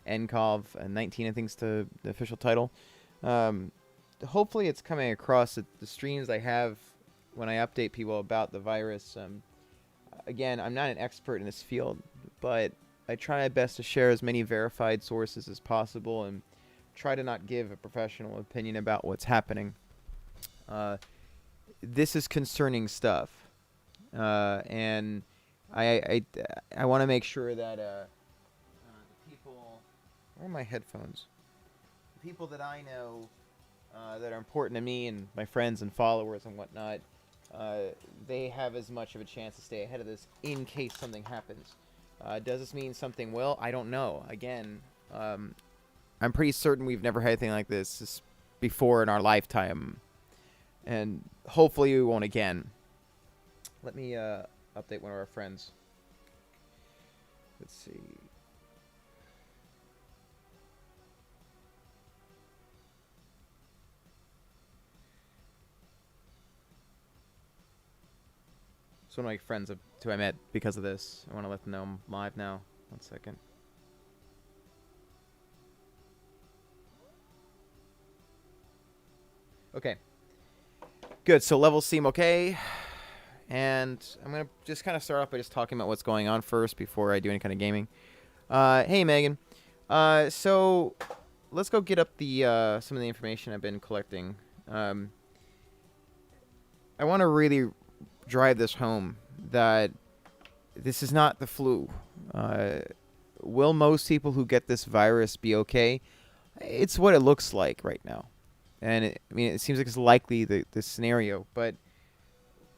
nCoV 19, I think is the official title. Um, Hopefully it's coming across at the streams I have when I update people about the virus. Again, I'm not an expert in this field, but I try my best to share as many verified sources as possible and try to not give a professional opinion about what's happening. Uh, this is concerning stuff, and I want to make sure that the people. Where are my headphones? The people that I know that are important to me and my friends and followers and whatnot, they have as much of a chance to stay ahead of this in case something happens. Does this mean something will? I don't know. Again, I'm pretty certain we've never had anything like this before in our lifetime. And hopefully we won't again. Let me update one of our friends. Let's see. It's one of my friends who I met because of this. I want to let them know I'm live now. 1 second. Okay. Good. So levels seem okay. And I'm going to just kind of start off by just talking about what's going on first before I do any kind of gaming. Hey, Megan. So let's go get up the some of the information I've been collecting. I want to really drive this home that this is not the flu. Will most people who get this virus be okay? It's what it looks like right now. And it seems like it's likely the scenario. But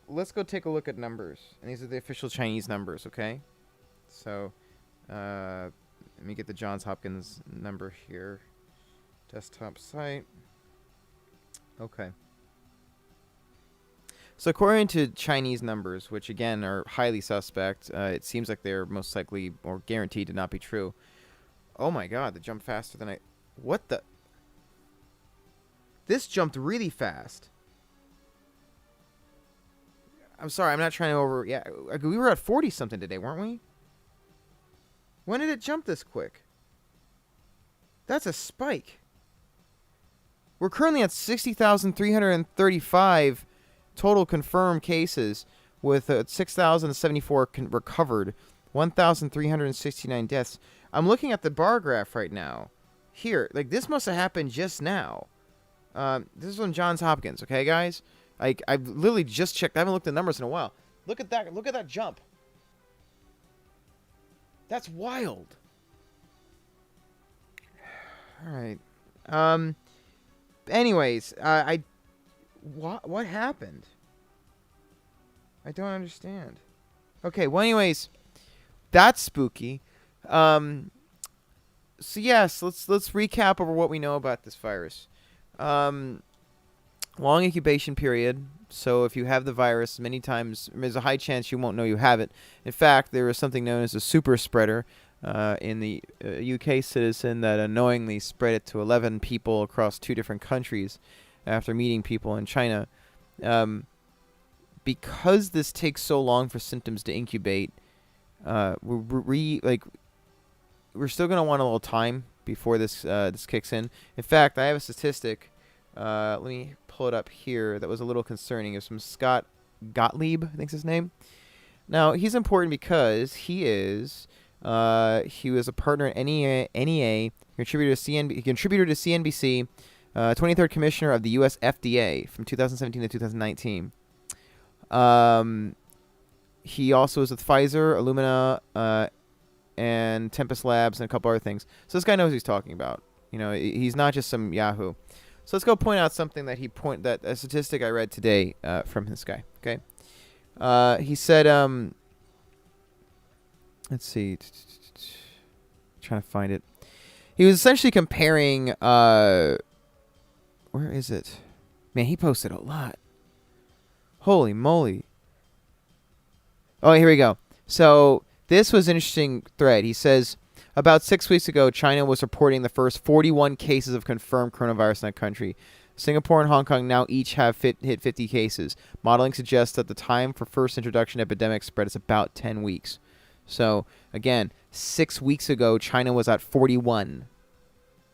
let's go take a look at numbers. And these are the official Chinese numbers, okay? So let me get the Johns Hopkins number here. Desktop site. Okay. So according to Chinese numbers, which again are highly suspect, it seems like they're most likely or guaranteed to not be true. Oh my god, they jumped faster than I... What the... This jumped really fast. I'm sorry, I'm not trying to over... Yeah, we were at 40-something today, weren't we? When did it jump this quick? That's a spike. We're currently at 60,335 total confirmed cases with 6,074 recovered, 1,369 deaths. I'm looking at the bar graph right now. Here, like this must have happened just now. This is from Johns Hopkins, okay, guys? I've literally just checked. I haven't looked at the numbers in a while. Look at that. Look at that jump. That's wild. All right. Anyways, what happened? I don't understand. Okay, well anyways, that's spooky. So yes, let's recap over what we know about this virus. Long incubation period. So if you have the virus, many times there's a high chance you won't know you have it. In fact, there is something known as a super spreader in the UK citizen that unknowingly spread it to 11 people across 2 different countries after meeting people in China. Because this takes so long for symptoms to incubate, we're still gonna want a little time before this kicks in. In fact, I have a statistic. Let me pull it up here. That was a little concerning. It's from Scott Gottlieb, I think's his name. Now he's important because he was a partner at NEA, contributor to CNBC. 23rd Commissioner of the U.S. FDA from 2017 to 2019. He also was with Pfizer, Illumina, and Tempest Labs, and a couple other things. So this guy knows what he's talking about. You know, he's not just some Yahoo. So let's go point out something that a statistic I read today from this guy. Okay, he said, let's see, trying to find it. He was essentially comparing. Where is it? Man, he posted a lot. Holy moly. Oh, here we go. So this was an interesting thread. He says, about 6 weeks ago, China was reporting the first 41 cases of confirmed coronavirus in that country. Singapore and Hong Kong now each have hit 50 cases. Modeling suggests that the time for first introduction epidemic spread is about 10 weeks. So again, 6 weeks ago, China was at 41.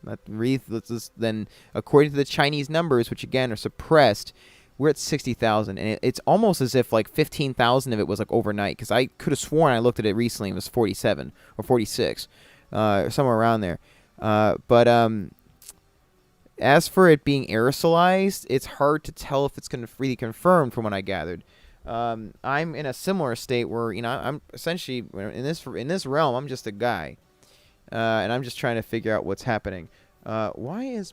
Then, according to the Chinese numbers, which again are suppressed, we're at 60,000, and it's almost as if like 15,000 of it was like overnight. Because I could have sworn I looked at it recently, it was 47 or 46, somewhere around there. But as for it being aerosolized, it's hard to tell if it's really confirmed from what I gathered. I'm in a similar state where I'm essentially in this realm. I'm just a guy, and I'm just trying to figure out what's happening. Why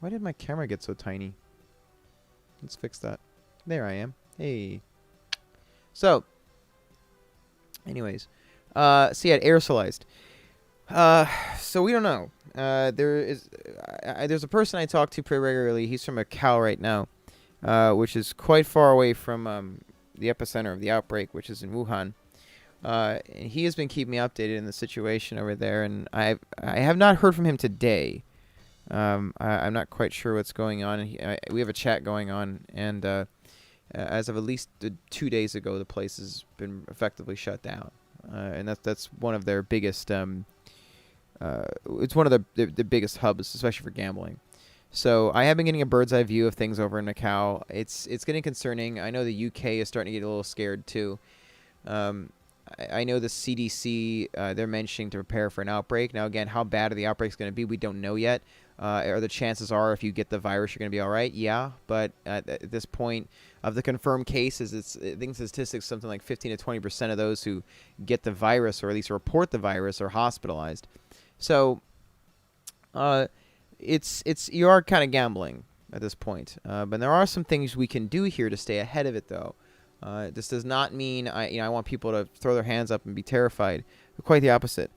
did my camera get so tiny? Let's fix that. There I am. Hey. So, anyways, so yeah, aerosolized. So we don't know. There's a person I talk to pretty regularly. He's from Macau right now, which is quite far away from the epicenter of the outbreak, which is in Wuhan. And he has been keeping me updated in the situation over there, and I have not heard from him today. I'm not quite sure what's going on. We have a chat going on, and as of at least 2 days ago, the place has been effectively shut down, and that's one of their biggest. It's one of the biggest hubs, especially for gambling. So I have been getting a bird's eye view of things over in Macau. It's getting concerning. I know the UK is starting to get a little scared too. I know the CDC, they're mentioning to prepare for an outbreak. Now, again, how bad are the outbreaks going to be? We don't know yet. Or the chances are if you get the virus, you're going to be all right? Yeah, but at this point of the confirmed cases, I think statistics, something like 15 to 20% of those who get the virus, or at least report the virus, are hospitalized. So you are kind of gambling at this point. But there are some things we can do here to stay ahead of it, though. This does not mean I want people to throw their hands up and be terrified. Quite the opposite.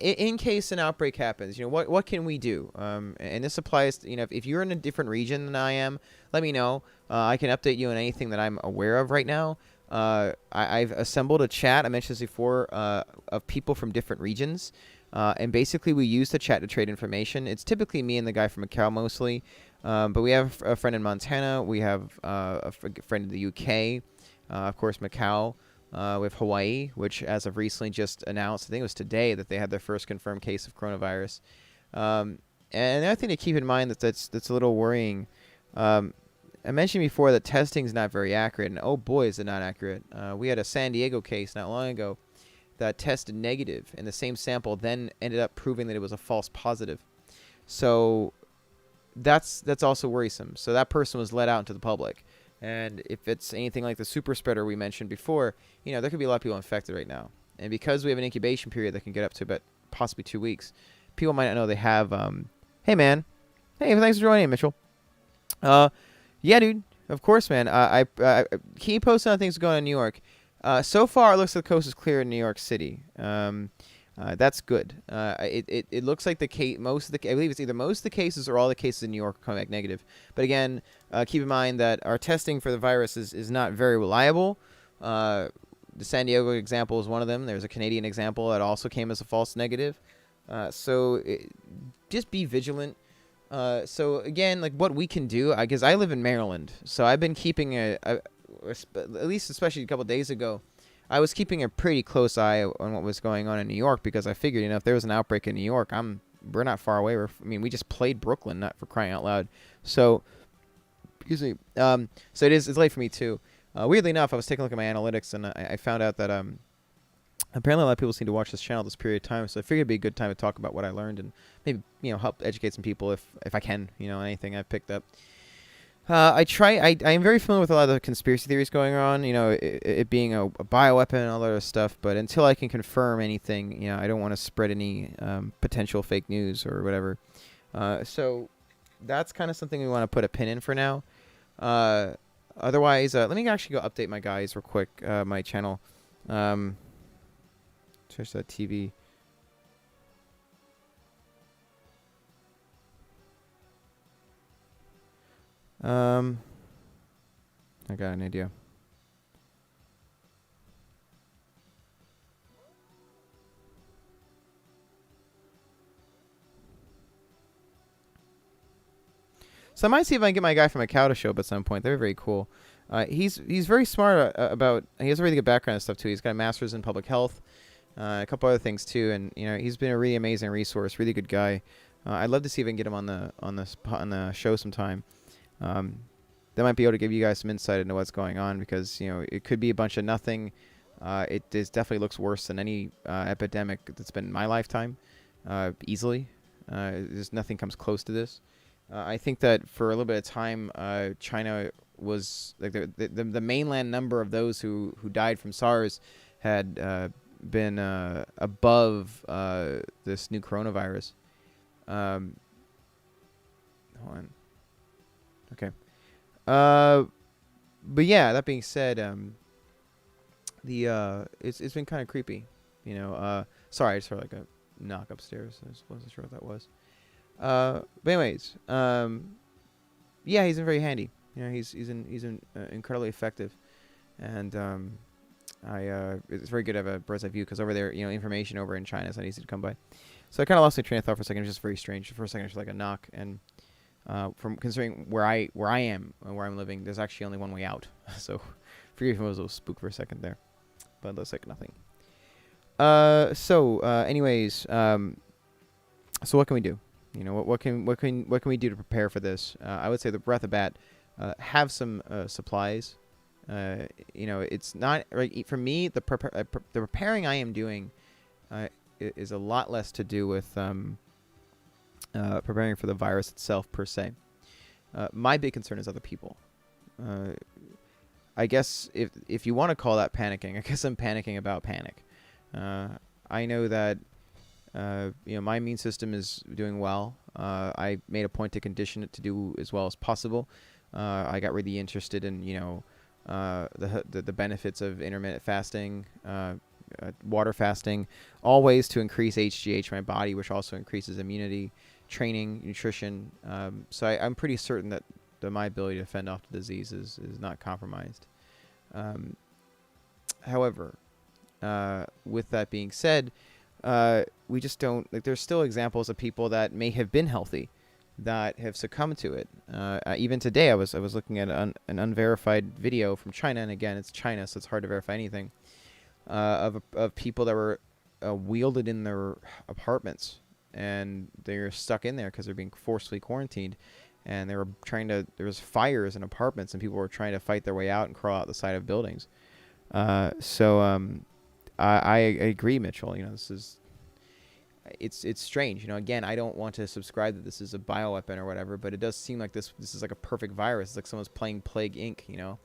In case an outbreak happens, what can we do? And this applies to, if you're in a different region than I am, let me know. I can update you on anything that I'm aware of right now. I've assembled a chat, I mentioned this before, of people from different regions. And basically we use the chat to trade information. It's typically me and the guy from Macau mostly. But we have a friend in Montana. We have a friend in the UK. Of course, Macau. We have Hawaii, which as of recently just announced, I think it was today, that they had their first confirmed case of coronavirus. And another thing to keep in mind that's a little worrying. I mentioned before that testing is not very accurate, and oh boy, is it not accurate. We had a San Diego case not long ago that tested negative, and the same sample then ended up proving that it was a false positive. So that's also worrisome. So that person was let out into the public. And if it's anything like the super spreader we mentioned before, there could be a lot of people infected right now. And because we have an incubation period that can get up to about possibly 2 weeks, people might not know they have, hey man. Hey, thanks for joining, Mitchell. Yeah, dude. Of course, man. I keep posting on things going on in New York. So far, it looks like the coast is clear in New York City. That's good. It looks like I believe it's either most of the cases or all the cases in New York come back negative. But again, keep in mind that our testing for the virus is not very reliable. The San Diego example is one of them. There's a Canadian example that also came as a false negative. Just be vigilant. So again, like what we can do, because I live in Maryland, so I've been keeping at least especially a couple of days ago, I was keeping a pretty close eye on what was going on in New York, because I figured, if there was an outbreak in New York, we're not far away. We just played Brooklyn, not for crying out loud. So, excuse me. So it's late for me too. Weirdly enough, I was taking a look at my analytics, and I found out that apparently a lot of people seem to watch this channel this period of time. So I figured it'd be a good time to talk about what I learned and maybe help educate some people if I can, anything I've picked up. I am very familiar with a lot of the conspiracy theories going on, it being a bioweapon and all that other stuff, but until I can confirm anything, I don't want to spread any potential fake news or whatever. So that's kind of something we want to put a pin in for now. Otherwise, let me actually go update my guys real quick, my channel. Switch that TV. I got an idea. So I might see if I can get my guy from Macau to show up at some point. They're very cool. He's very smart about. He has a really good background and stuff too. He's got a master's in public health, a couple other things too, and he's been a really amazing resource. Really good guy. I'd love to see if I can get him on the show sometime. They might be able to give you guys some insight into what's going on, because it could be a bunch of nothing. It definitely looks worse than any epidemic that's been in my lifetime, easily. There's nothing comes close to this. I think that for a little bit of time, China was like the mainland number of those who died from SARS had been above this new coronavirus. Hold on. Okay. But yeah, that being said, it's been kind of creepy, sorry, I just heard like a knock upstairs. I just wasn't sure what that was. But anyways, yeah, he's been very handy. He's incredibly effective, and it's very good to have a bird's eye view, because over there, information over in China is not easy to come by. So I kind of lost my train of thought for a second. It was just very strange. For a second, it was like a knock, and from considering where I am and where I'm living, there's actually only one way out. So forgive me if I was a little spooked for a second there, but it looks like nothing. Anyways, so what can we do? What can we do to prepare for this? I would say right off the bat, have some supplies. It's not right for me. The preparing I am doing is a lot less to do with preparing for the virus itself per se. My big concern is other people. I guess if you want to call that panicking, I guess I'm panicking about panic. I know that my immune system is doing well. I made a point to condition it to do as well as possible. I got really interested in the benefits of intermittent fasting, water fasting, all ways to increase HGH in my body, which also increases immunity, training, nutrition. So I'm pretty certain that my ability to fend off the disease is not compromised. However, with that being said, we just don't, there's still examples of people that may have been healthy that have succumbed to it. Even today, I was looking at an unverified video from China, and again, it's China, so it's hard to verify anything, of people that were wielded in their apartments, and they're stuck in there because they're being forcefully quarantined, and there was fires in apartments, and people were trying to fight their way out and crawl out the side of buildings. I agree, Mitchell. It's strange. Again, I don't want to subscribe that this is a bioweapon or whatever, but it does seem like this is like a perfect virus. It's like someone's playing Plague Inc.,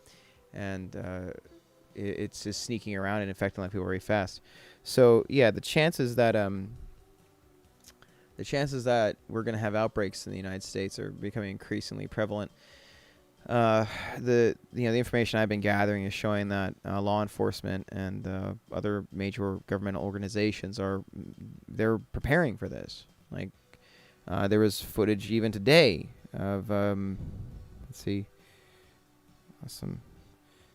and it's just sneaking around and infecting like people very fast. So yeah, the chances that we're going to have outbreaks in the United States are becoming increasingly prevalent. The information I've been gathering is showing that law enforcement and other major governmental organizations they're preparing for this. Like there was footage even today of let's see, so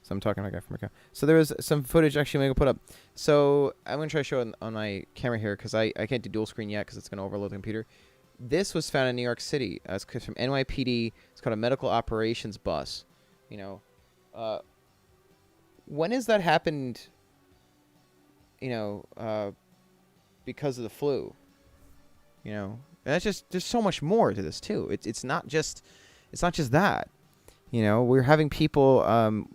I'm talking to a guy from Macau. So there was some footage actually I'm going to put up. So I'm going to try to show it on my camera here, because I can't do dual screen yet because it's going to overload the computer. This was found in New York City. It's from NYPD. It's called a medical operations bus. When has that happened? Because of the flu. And that's just, there's so much more to this too. It's not just that. We're having people.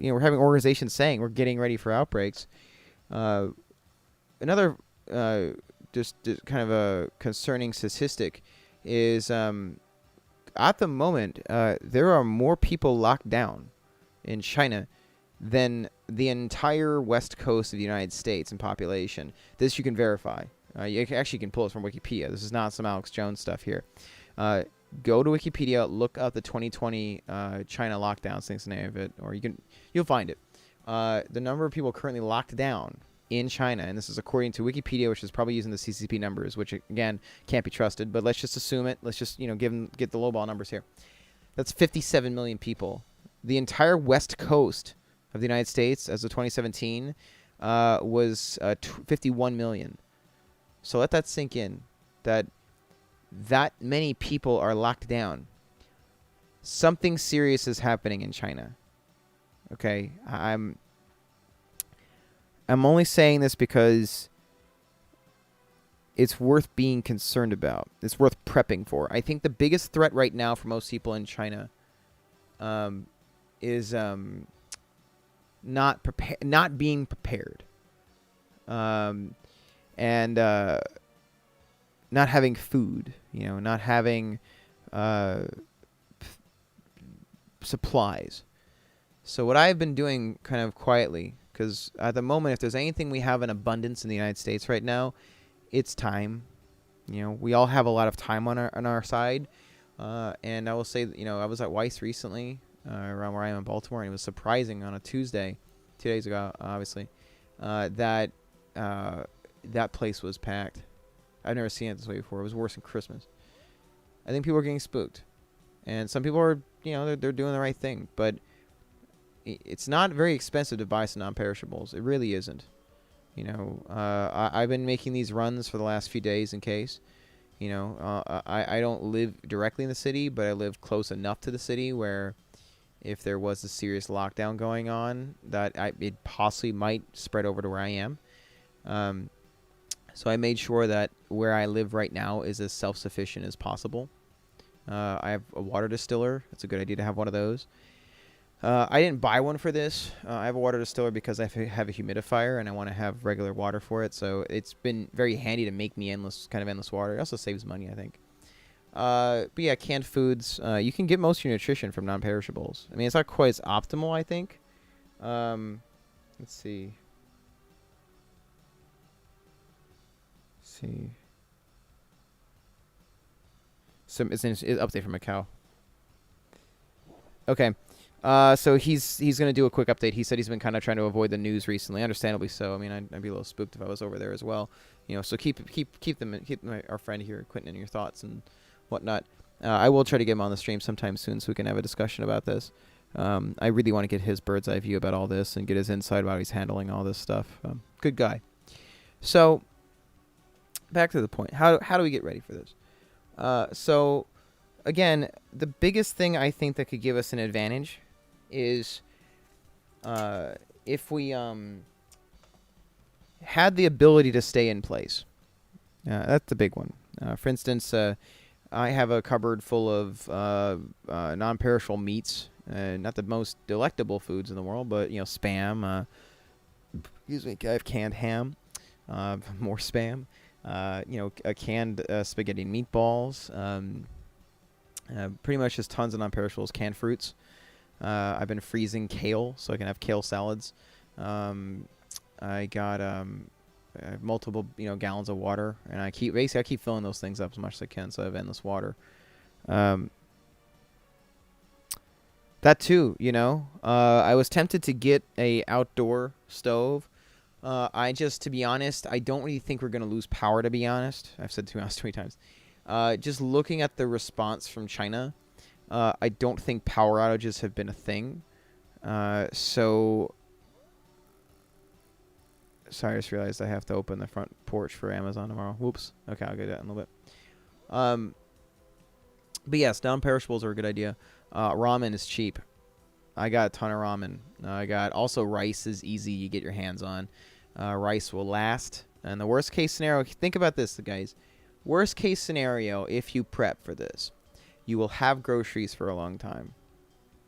We're having organizations saying we're getting ready for outbreaks. Another just kind of a concerning statistic is at the moment there are more people locked down in China than the entire west coast of the United States in population. This you can verify. You actually can pull this from Wikipedia. This is not some Alex Jones stuff here. Go to Wikipedia, look up the 2020 China lockdowns, things the name of it, or you'll find it. The number of people currently locked down in China, and this is according to Wikipedia, which is probably using the CCP numbers, which again can't be trusted, but let's just assume it. Let's just get the lowball numbers here. That's 57 million people. The entire west coast of the United States as of 2017 was 51 million. So let that sink in, that many people are locked down. something serious is happening in China. Okay, I'm only saying this because it's worth being concerned about. It's worth prepping for. I think the biggest threat right now for most people in China is not being prepared, and not having food. Not having supplies. So what I've been doing kind of quietly, because at the moment, if there's anything we have in abundance in the United States right now, it's time. We all have a lot of time on our side. And I will say, I was at Weiss recently, around where I am in Baltimore, and it was surprising on a Tuesday, 2 days ago, obviously, that that place was packed. I've never seen it this way before. It was worse than Christmas. I think people are getting spooked, and some people are, they're doing the right thing, but it's not very expensive to buy some non-perishables. It really isn't. I've been making these runs for the last few days in case. I don't live directly in the city, but I live close enough to the city where if there was a serious lockdown going on, that it possibly might spread over to where I am. So I made sure that where I live right now is as self-sufficient as possible. I have a water distiller. It's a good idea to have one of those. I didn't buy one for this. I have a water distiller because I have a humidifier and I want to have regular water for it. So it's been very handy to make me endless water. It also saves money, I think. But yeah, canned foods. You can get most of your nutrition from non-perishables. I mean, it's not quite as optimal, I think. Let's see. So it's an update from Macau. Okay. So he's going to do a quick update. He said he's been kind of trying to avoid the news recently, understandably so. I mean, I'd be a little spooked if I was over there as well. So keep our friend here, Quentin, in your thoughts and whatnot. I will try to get him on the stream sometime soon so we can have a discussion about this. I really want to get his bird's eye view about all this and get his insight about how he's handling all this stuff. Good guy. So back to the point. How do we get ready for this? So again, the biggest thing I think that could give us an advantage is if we had the ability to stay in place. That's the big one. For instance, I have a cupboard full of non-perishable meats. Not the most delectable foods in the world, but Spam. Excuse me. I have canned ham. More Spam. A canned spaghetti and meatballs. Pretty much just tons of non-perishables, canned fruits. I've been freezing kale so I can have kale salads. I got I have multiple gallons of water, and I keep filling those things up as much as I can, so I have endless water. That too, I was tempted to get a outdoor stove. To be honest, I don't really think we're gonna lose power. To be honest, I've said 2 hours 20 times. Just looking at the response from China, I don't think power outages have been a thing. Sorry, I just realized I have to open the front porch for Amazon tomorrow. Whoops. Okay, I'll get that in a little bit. But yes, non-perishables are a good idea. Ramen is cheap. I got a ton of ramen. I got also rice is easy. You get your hands on. Rice will last. And the worst case scenario, think about this, guys. Worst case scenario, if you prep for this, you will have groceries for a long time.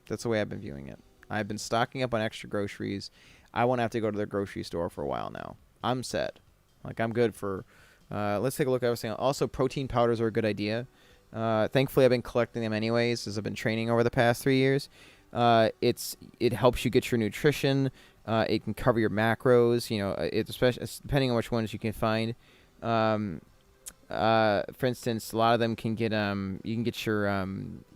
That's the way I've been viewing it. I've been stocking up on extra groceries. I won't have to go to the grocery store for a while now. I'm set. I'm good for... let's take a look at everything. Also, protein powders are a good idea. Thankfully, I've been collecting them anyways, as I've been training over the past 3 years. It helps you get your nutrition. It can cover your macros. Especially depending on which ones you can find. For instance, a lot of them can get you can get your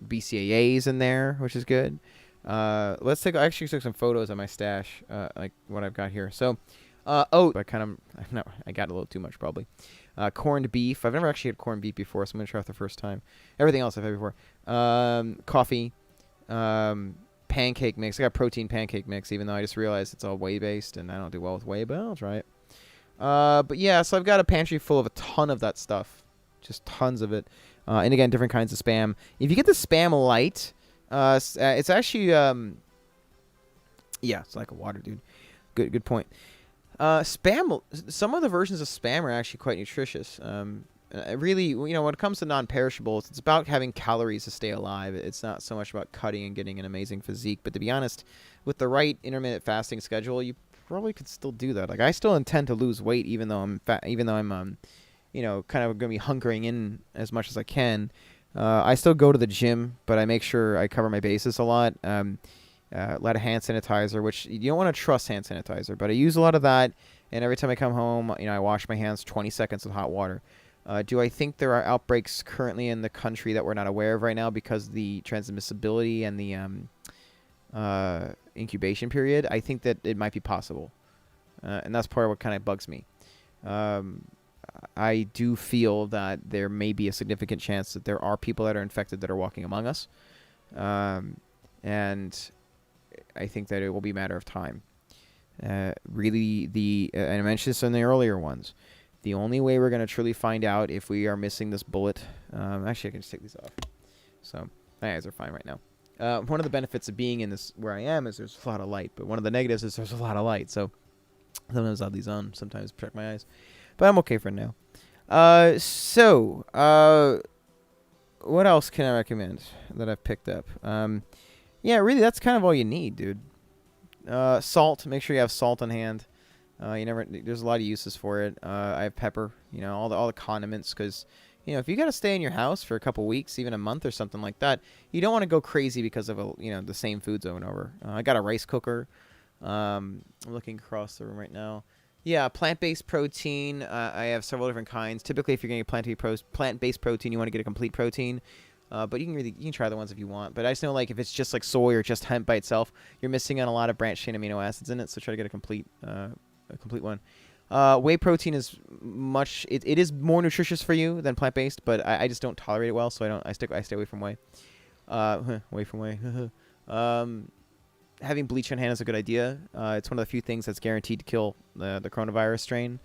BCAAs in there, which is good. I actually took some photos of my stash, like what I've got here. So, I got a little too much probably. Corned beef. I've never actually had corned beef before, so I'm gonna try it the first time. Everything else I've had before. Coffee. Pancake mix. I got protein pancake mix, even though I just realized it's all whey based, and I don't do well with whey, but I'll try it. But yeah, so I've got a pantry full of a ton of that stuff, just tons of it. And again, different kinds of Spam. If you get the Spam light, It's actually yeah, it's like a water, dude. Good point. Spam. Some of the versions of spam are actually quite nutritious. Really, when it comes to non-perishables, it's about having calories to stay alive. It's not so much about cutting and getting an amazing physique. But to be honest, with the right intermittent fasting schedule, you probably could still do that. Like, I still intend to lose weight, even though I'm fat, even though I'm kind of gonna be hunkering in as much as I can. I still go to the gym, but I make sure I cover my bases a lot. A lot of hand sanitizer, which you don't want to trust hand sanitizer, but I use a lot of that. And every time I come home, I wash my hands 20 seconds with hot water. Do I think there are outbreaks currently in the country that we're not aware of right now because of the transmissibility and the incubation period? I think that it might be possible. And that's part of what kind of bugs me. I do feel that there may be a significant chance that there are people that are infected that are walking among us. And I think that it will be a matter of time. Really, and I mentioned this in the earlier ones, the only way we're going to truly find out if we are missing this bullet... actually, I can just take these off. So, my eyes are fine right now. One of the benefits of being in this where I am is there's a lot of light, but one of the negatives is there's a lot of light. So, sometimes I'll have these on, sometimes protect my eyes. But I'm okay for now. What else can I recommend that I've picked up? Yeah, really, that's kind of all you need, dude. Salt. Make sure you have salt on hand. There's a lot of uses for it. I have pepper. All the condiments, because if you got to stay in your house for a couple weeks, even a month or something like that, you don't want to go crazy because of the same foods over and over. I got a rice cooker. I'm looking across the room right now. Yeah, plant-based protein. I have several different kinds. Typically, if you're getting a plant-based protein, you want to get a complete protein. But you can try the ones if you want. But I just know, like, if it's just like soy or just hemp by itself, you're missing on a lot of branched chain amino acids in it. So try to get a complete one. Whey protein is it is more nutritious for you than plant-based, but I just don't tolerate it well, so I stay away from whey. Away from whey. Having bleach on hand is a good idea. It's one of the few things that's guaranteed to kill the coronavirus strain.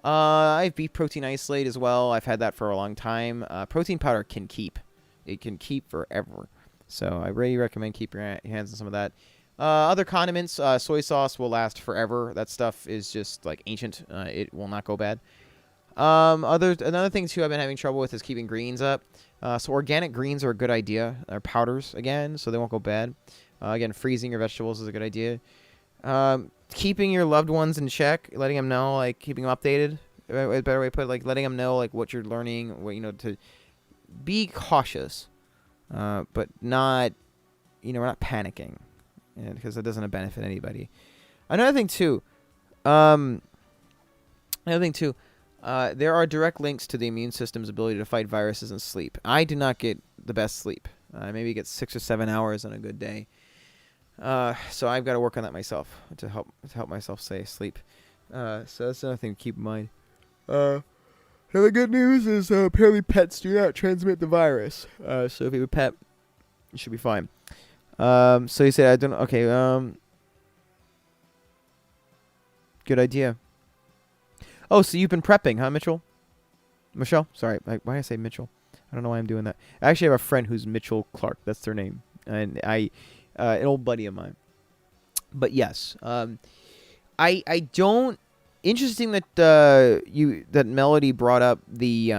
I have beef protein isolate as well. I've had that for a long time. Protein powder can keep. It can keep forever. So I really recommend keeping your hands on some of that. Other condiments, soy sauce will last forever. That stuff is just like ancient. It will not go bad. Another thing too I've been having trouble with is keeping greens up. So organic greens are a good idea. Or powders again, so they won't go bad. Again, freezing your vegetables is a good idea. Keeping your loved ones in check, letting them know, like keeping them updated. A better way to put it, like letting them know like what you're learning, to be cautious, but not, we're not panicking, because that doesn't benefit anybody. Another thing too, there are direct links to the immune system's ability to fight viruses and sleep. I do not get the best sleep. I maybe get 6 or 7 hours on a good day. So I've got to work on that myself to help myself stay asleep. So that's another thing to keep in mind. And the good news is apparently pets do not transmit the virus. So if you have a pet, you should be fine. So you said I don't. Okay. Good idea. Oh, so you've been prepping, huh, Mitchell? Michelle? Sorry, why did I say Mitchell? I don't know why I'm doing that. I actually have a friend who's Mitchell Clark. That's their name, and an old buddy of mine. But yes, I don't. Interesting that that Melody brought up the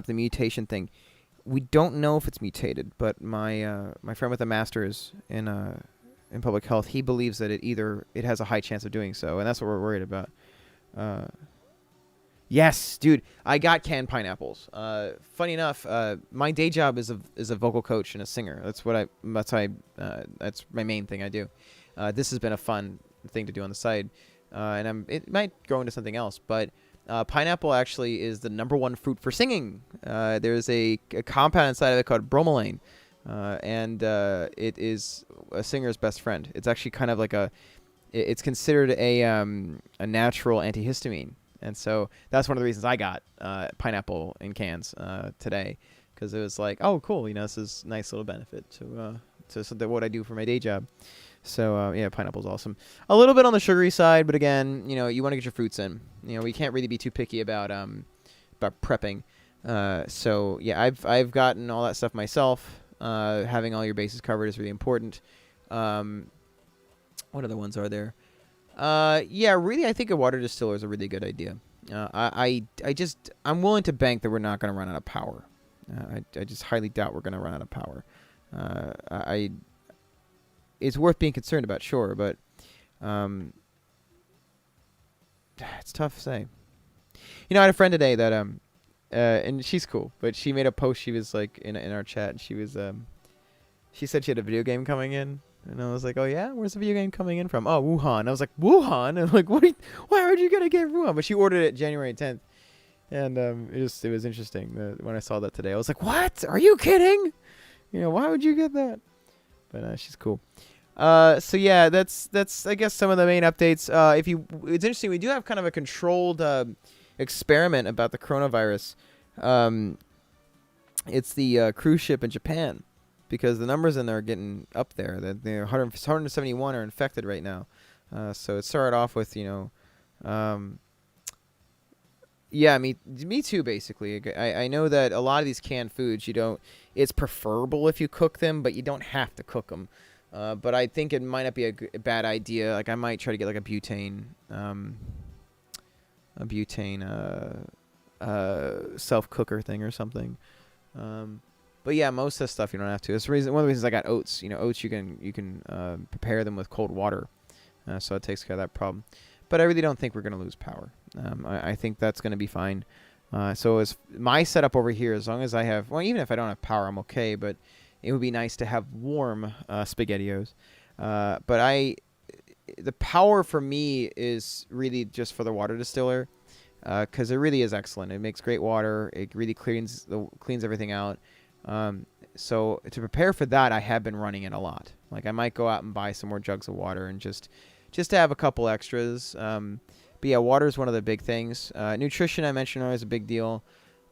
mutation thing. We don't know if it's mutated, but my friend with a master's in public health, he believes that it has a high chance of doing so, and that's what we're worried about. Yes, dude, I got canned pineapples. Funny enough, my day job is a vocal coach and a singer. That's my main thing I do. This has been a fun thing to do on the side, and it might grow into something else, but pineapple actually is the #1 fruit for singing. There's a compound inside of it called bromelain, and it is a singer's best friend. It's actually kind of like it's considered a natural antihistamine, and so that's one of the reasons I got pineapple in cans today, because it was like, oh, cool, this is a nice little benefit to what I do for my day job. So, yeah, pineapple's awesome. A little bit on the sugary side, but again, you want to get your fruits in. We can't really be too picky about prepping. So yeah, I've gotten all that stuff myself. Having all your bases covered is really important. What other ones are there? Yeah, really, I think a water distiller is a really good idea. I'm willing to bank that we're not going to run out of power. I just highly doubt we're going to run out of power. It's worth being concerned about, sure, but it's tough to say. You know, I had a friend today that and she's cool, but she made a post. She was like in our chat, and she said she had a video game coming in, and I was like, oh yeah, where's the video game coming in from? Oh, Wuhan. I was like, Wuhan, and I'm like, why are you gonna get Wuhan? But she ordered it January 10th, and it was interesting when I saw that today. I was like, what? Are you kidding? You know, why would you get that? But she's cool. So yeah, that's I guess some of the main updates. It's interesting. We do have kind of a controlled experiment about the coronavirus. It's the cruise ship in Japan, because the numbers in there are getting up there. That 171 are infected right now. So it started off with yeah, me too. Basically, I know that a lot of these canned foods it's preferable if you cook them, but you don't have to cook them. But I think it might not be a bad idea. Like I might try to get like a butane self cooker thing or something. But yeah, most of the stuff you don't have to. It's one of the reasons I got oats. You know, oats you can prepare them with cold water, so it takes care of that problem. But I really don't think we're gonna lose power. I think that's gonna be fine. So as my setup over here, as long as I have, well, even if I don't have power, I'm okay. But it would be nice to have warm SpaghettiOs. But the power for me is really just for the water distiller, because it really is excellent. It makes great water. It really cleans everything out. So to prepare for that, I have been running it a lot. Like I might go out and buy some more jugs of water and just to have a couple extras. But yeah, water is one of the big things. Nutrition, I mentioned, is a big deal.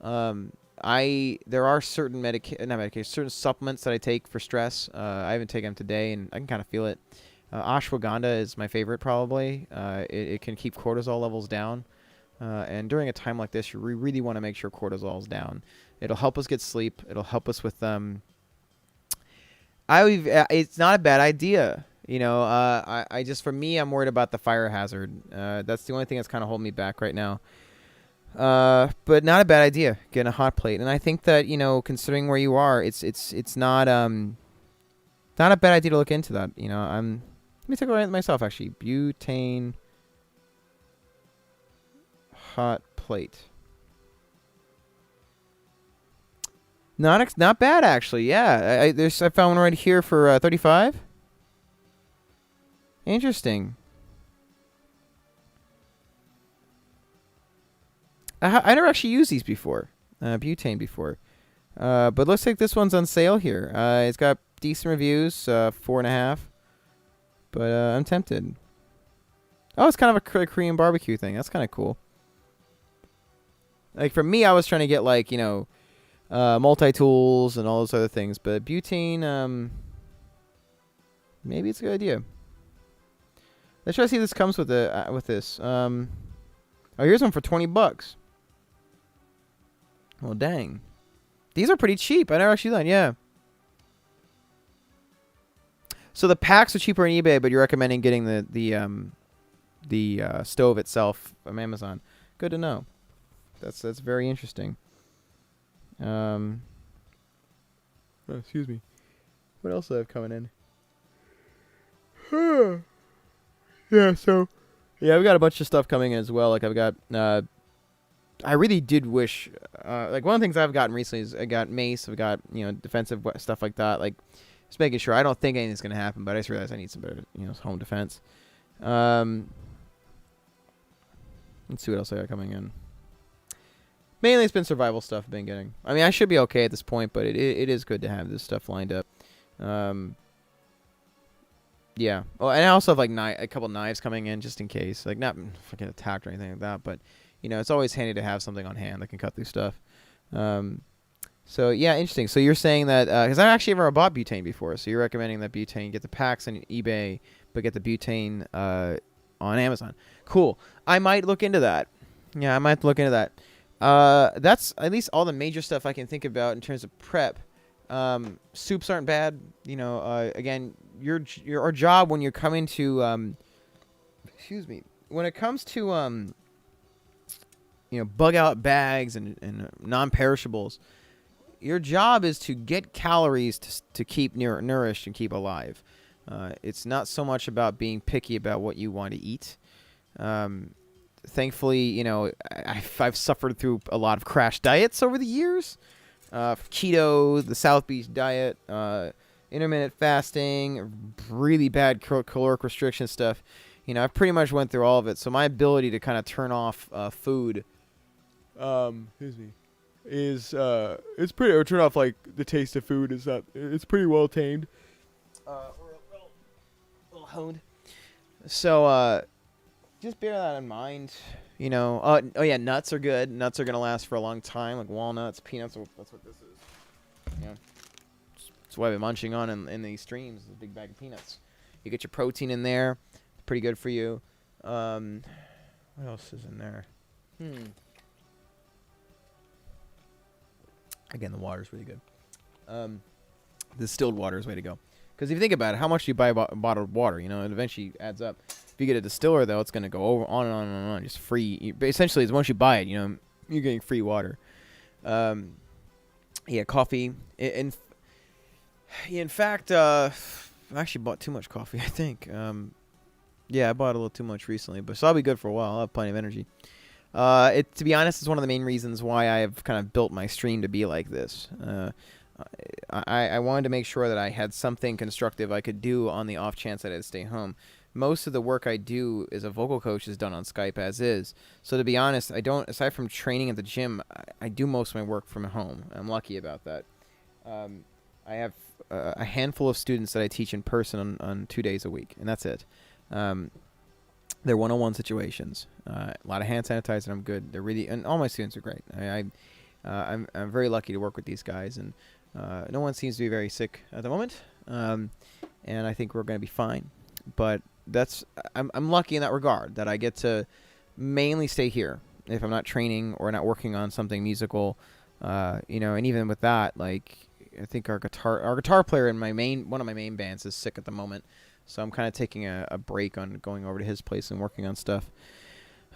There are certain certain supplements that I take for stress. I haven't taken them today, and I can kind of feel it. Ashwagandha is my favorite, probably. It can keep cortisol levels down. And during a time like this, you really want to make sure cortisol is down. It'll help us get sleep. It'll help us with it's not a bad idea. You know, I just, for me, I'm worried about the fire hazard. That's the only thing that's kind of holding me back right now. But not a bad idea, getting a hot plate. And I think that, you know, considering where you are, it's not a bad idea to look into that. You know, let me take a look at it myself, actually. Butane hot plate. Not bad, actually. Yeah, I found one right here for 35. Interesting. I never actually used these before, butane before, but looks like this one's on sale here. It's got decent reviews, 4.5, but I'm tempted. Oh, it's kind of a Korean barbecue thing. That's kind of cool. Like for me, I was trying to get like, you know, multi-tools and all those other things, but butane, maybe it's a good idea. Let's try to see if this comes with this. Oh, here's one for $20. Well, dang. These are pretty cheap. I never actually done. Yeah. So the packs are cheaper on eBay, but you're recommending getting the stove itself from Amazon. Good to know. That's very interesting. Oh, excuse me. What else do I have coming in? Yeah, so yeah, we got a bunch of stuff coming in as well. Like I've got I really did wish like one of the things I've gotten recently is I got mace, I've got, you know, defensive stuff like that. Like just making sure. I don't think anything's gonna happen, but I just realized I need some better, you know, home defense. Let's see what else I got coming in. Mainly it's been survival stuff I've been getting. I mean, I should be okay at this point, but it is good to have this stuff lined up. Yeah. Oh, and I also have like a couple knives coming in just in case, like not fucking attacked or anything like that, but you know, it's always handy to have something on hand that can cut through stuff. So yeah, interesting. So you're saying that because I actually never bought butane before, so you're recommending that butane, get the packs on eBay, but get the butane on Amazon. Cool. I might look into that. Yeah, I might look into that. That's at least all the major stuff I can think about in terms of prep. Soups aren't bad. Again, our job when you're coming to excuse me, when it comes to bug out bags and non-perishables, your job is to get calories to keep nourished and keep alive. It's not so much about being picky about what you want to eat. Thankfully, I've suffered through a lot of crash diets over the years. Keto, the South Beach diet, intermittent fasting, really bad caloric restriction stuff. I've pretty much went through all of it. So my ability to kind of turn off food, excuse me, is it's pretty, or turn off like the taste of food is not. It's pretty well tamed, or a little honed. So just bear that in mind. Oh yeah, nuts are good. Nuts are gonna last for a long time, like walnuts, peanuts. That's what this is. That's what I've been munching on in these streams. A big bag of peanuts. You get your protein in there. Pretty good for you. What else is in there? Again, the water's really good. The distilled water is the way to go. Because if you think about it, how much do you buy a bottle of water? It eventually adds up. If you get a distiller, though, it's going to go over on and on and on, just free. Essentially, once you buy it, you're getting free water. Yeah, coffee. In fact, I actually bought too much coffee, I think. Yeah, I bought a little too much recently, but so I'll be good for a while. I'll have plenty of energy. To be honest, it's one of the main reasons why I have kind of built my stream to be like this. I wanted to make sure that I had something constructive I could do on the off chance that I had to stay home. Most of the work I do as a vocal coach is done on Skype as is. So to be honest, I don't, aside from training at the gym, I do most of my work from home. I'm lucky about that. I have a handful of students that I teach in person on 2 days a week, and that's it. They're one-on-one situations. A lot of hand sanitizer. I'm good. They're really, and all my students are great. I'm very lucky to work with these guys, and no one seems to be very sick at the moment. And I think we're going to be fine. But I'm lucky in that regard that I get to mainly stay here if I'm not training or not working on something musical. And even with that, like I think our guitar player in one of my main bands is sick at the moment. So I'm kind of taking a break on going over to his place and working on stuff.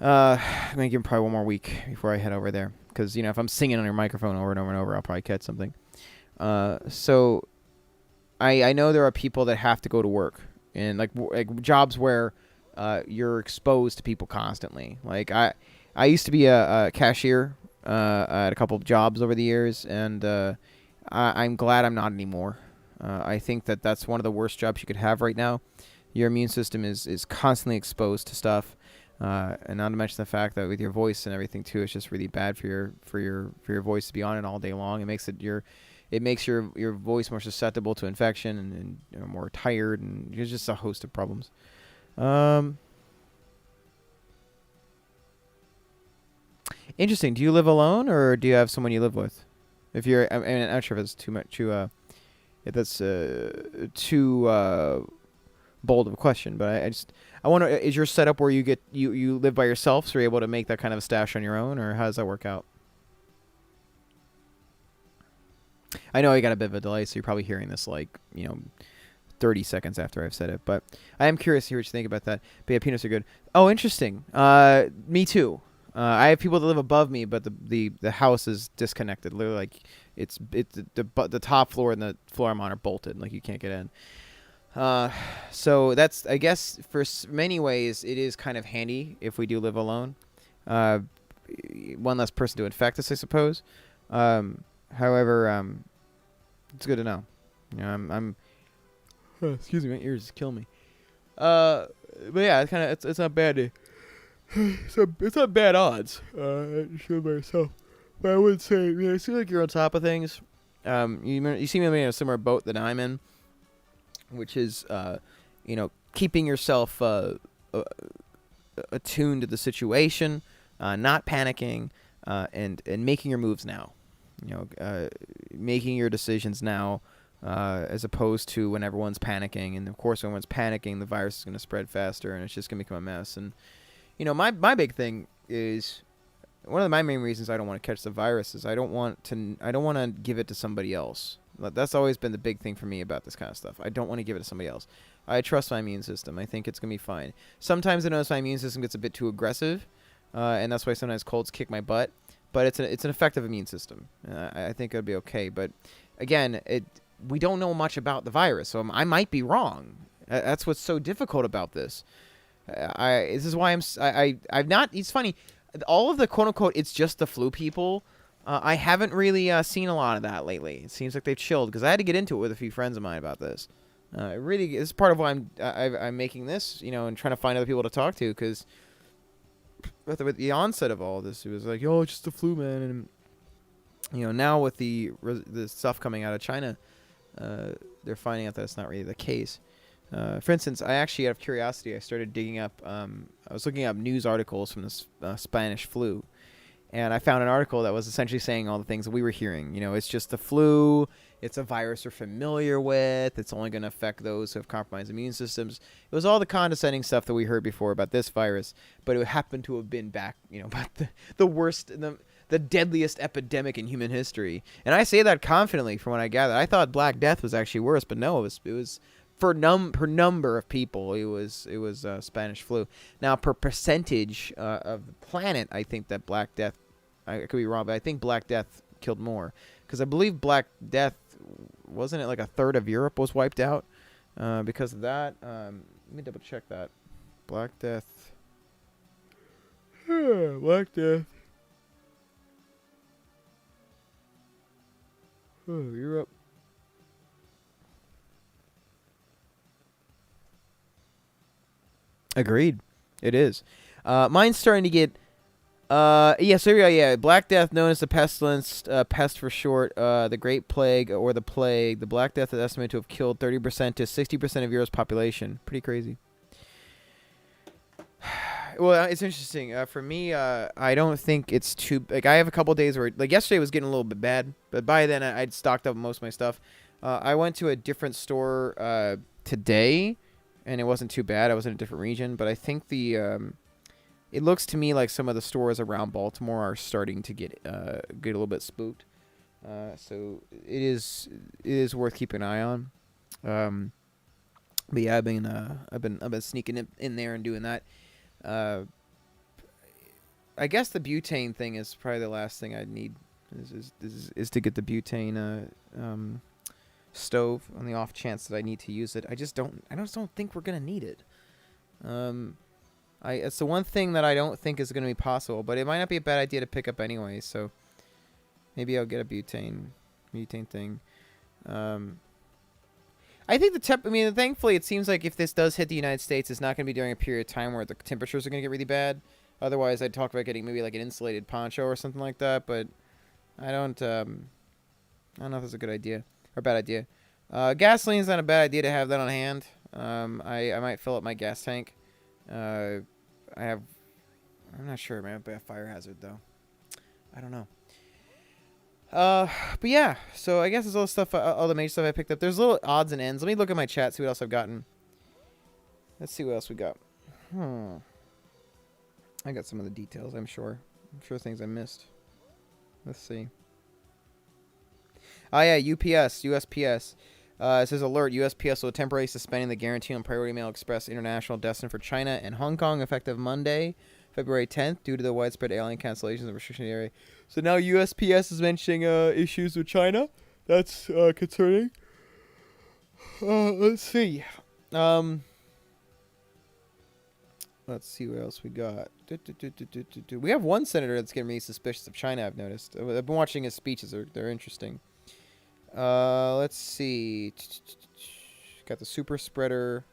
I'm going to give him probably one more week before I head over there. Because, if I'm singing on your microphone over and over and over, I'll probably catch something. So I know there are people that have to go to work. And, like jobs where you're exposed to people constantly. Like, I used to be a cashier at a couple of jobs over the years. And I'm glad I'm not anymore. I think that's one of the worst jobs you could have right now. Your immune system is constantly exposed to stuff, and not to mention the fact that with your voice and everything too, it's just really bad for your voice to be on it all day long. It makes your voice more susceptible to infection and more tired, and there's just a host of problems. Interesting. Do you live alone or do you have someone you live with? If you're, I'm not sure if it's too much if that's too bold of a question, but I wonder, is your setup where you live by yourself, so you're able to make that kind of a stash on your own, or how does that work out? I know I got a bit of a delay, so you're probably hearing this 30 seconds after I've said it, but I am curious to hear what you think about that. But yeah, peanuts are good. Oh, interesting. Me too. I have people that live above me, but the house is disconnected. Literally, like it's the top floor and the floor I'm on are bolted. Like you can't get in. So that's, I guess, for many ways it is kind of handy if we do live alone. One less person to infect us, I suppose. However, it's good to know. I'm excuse me, my ears kill me. But yeah, it's not bad. It's not bad odds. I show myself, but I would say, I feel like you're on top of things. You seem to be in a similar boat that I'm in, which is, keeping yourself attuned to the situation, not panicking, and making your moves now. Making your decisions now, as opposed to when everyone's panicking. And of course, when everyone's panicking, the virus is going to spread faster, and it's just going to become a mess. And my big thing is, one of my main reasons I don't want to catch the virus is I don't want to give it to somebody else. That's always been the big thing for me about this kind of stuff. I don't want to give it to somebody else. I trust my immune system. I think it's going to be fine. Sometimes I notice my immune system gets a bit too aggressive, and that's why sometimes colds kick my butt. But it's an effective immune system. I think it'll be okay. But again, we don't know much about the virus, so I might be wrong. That's what's so difficult about this. This is why I've not. It's funny. All of the quote unquote it's just the flu people. I haven't really seen a lot of that lately. It seems like they've chilled because I had to get into it with a few friends of mine about this. It really is part of why I'm making this, and trying to find other people to talk to because with the onset of all this, it was like, oh, it's just the flu, man, and now with the stuff coming out of China, they're finding out that it's not really the case. For instance, I actually, out of curiosity, I started digging up. I was looking up news articles from the Spanish flu, and I found an article that was essentially saying all the things that we were hearing. It's just the flu. It's a virus we're familiar with. It's only going to affect those who have compromised immune systems. It was all the condescending stuff that we heard before about this virus, but it happened to have been back, about the worst, the deadliest epidemic in human history. And I say that confidently from what I gathered. I thought Black Death was actually worse, but no, it was per number of people, it was Spanish flu. Now, per percentage of the planet, I think that Black Death, I could be wrong, but I think Black Death killed more. Because I believe Black Death, wasn't it like a third of Europe was wiped out because of that? Let me double check that. Black Death. Black Death. Oh, Europe. Agreed. It is. Mine's starting to get... so here we go, yeah. Black Death, known as the pestilence, pest for short, the Great Plague, or the Plague. The Black Death is estimated to have killed 30% to 60% of Europe's population. Pretty crazy. Well, it's interesting. For me, I don't think it's too... I have a couple days where... yesterday was getting a little bit bad, but by then I'd stocked up most of my stuff. I went to a different store today, and it wasn't too bad. I was in a different region, but I think it looks to me like some of the stores around Baltimore are starting to get a little bit spooked. So it is worth keeping an eye on. But yeah, I've been sneaking in there and doing that. I guess the butane thing is probably the last thing I'd need is to get the butane stove on the off chance that I need to use it. I just don't think we're gonna need it. It's the one thing that I don't think is gonna be possible, but it might not be a bad idea to pick up anyway. So maybe I'll get a butane thing. I think thankfully it seems like if this does hit the United States, it's not gonna be during a period of time where the temperatures are gonna get really bad. Otherwise, I'd talk about getting maybe like an insulated poncho or something like that. But I don't know if that's a good idea or a bad idea. Gasoline's not a bad idea to have that on hand. I might fill up my gas tank. I'm not sure. It might be a fire hazard though. I don't know. But yeah. So I guess it's all the stuff, all the major stuff I picked up. There's little odds and ends. Let me look at my chat, see what else I've gotten. Let's see what else we got. I got some of the details. I'm sure things I missed. Let's see. Oh yeah, USPS. It says alert, USPS will temporarily suspending the guarantee on Priority Mail Express International destined for China and Hong Kong effective Monday, February 10th, due to the widespread alien cancellations of restriction area. So now USPS is mentioning issues with China. That's concerning. Let's see. Let's see what else we got. We have one senator that's getting really suspicious of China, I've noticed. I've been watching his speeches. They're interesting. Let's see. Got the super spreader.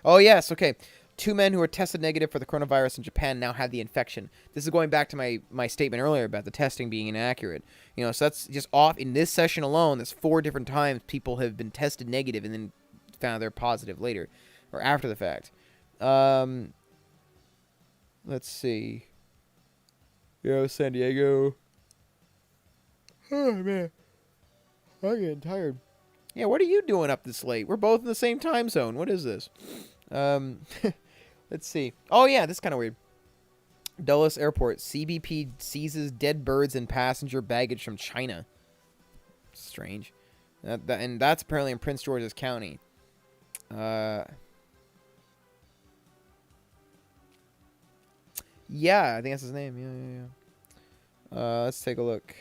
Oh, yes. Okay. 2 men who were tested negative for the coronavirus in Japan now have the infection. This is going back to my statement earlier about the testing being inaccurate. So that's just off. In this session alone, there's 4 different times people have been tested negative and then found they're positive later or after the fact. Let's see. San Diego. Oh, man. I'm getting tired. Yeah, what are you doing up this late? We're both in the same time zone. What is this? Let's see. Oh, yeah, this is kind of weird. Dulles Airport. CBP seizes dead birds and passenger baggage from China. Strange. And that's apparently in Prince George's County. Yeah, I think that's his name. Yeah. Let's take a look.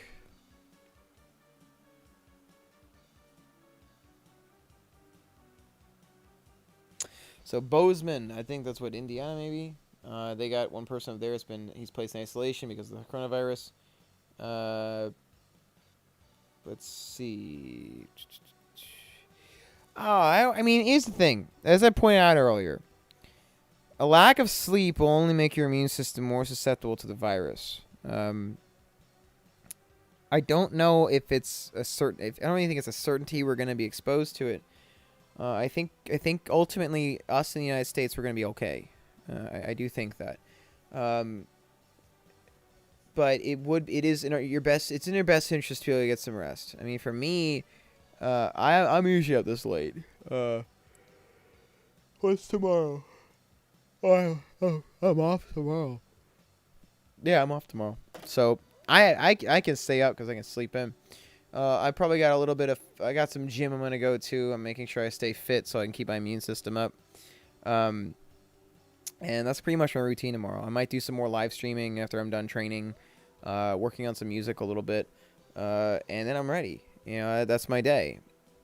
So Bozeman, I think that's what, Indiana maybe. They got one person up there. He's placed in isolation because of the coronavirus. Let's see. I mean, here's the thing. As I pointed out earlier, a lack of sleep will only make your immune system more susceptible to the virus. I don't know if it's a certain. I don't even think it's a certainty we're going to be exposed to it. I think ultimately us in the United States we're going to be okay. I do think that. But it is in your best. It's in your best interest to be able to get some rest. I mean, for me, I'm usually up this late. What's tomorrow? I'm off tomorrow. Yeah, I'm off tomorrow. So I can stay up because I can sleep in. I probably got a little bit of. I got some gym I'm gonna go to. I'm making sure I stay fit so I can keep my immune system up. And that's pretty much my routine tomorrow. I might do some more live streaming after I'm done training, working on some music a little bit, and then I'm ready. That's my day.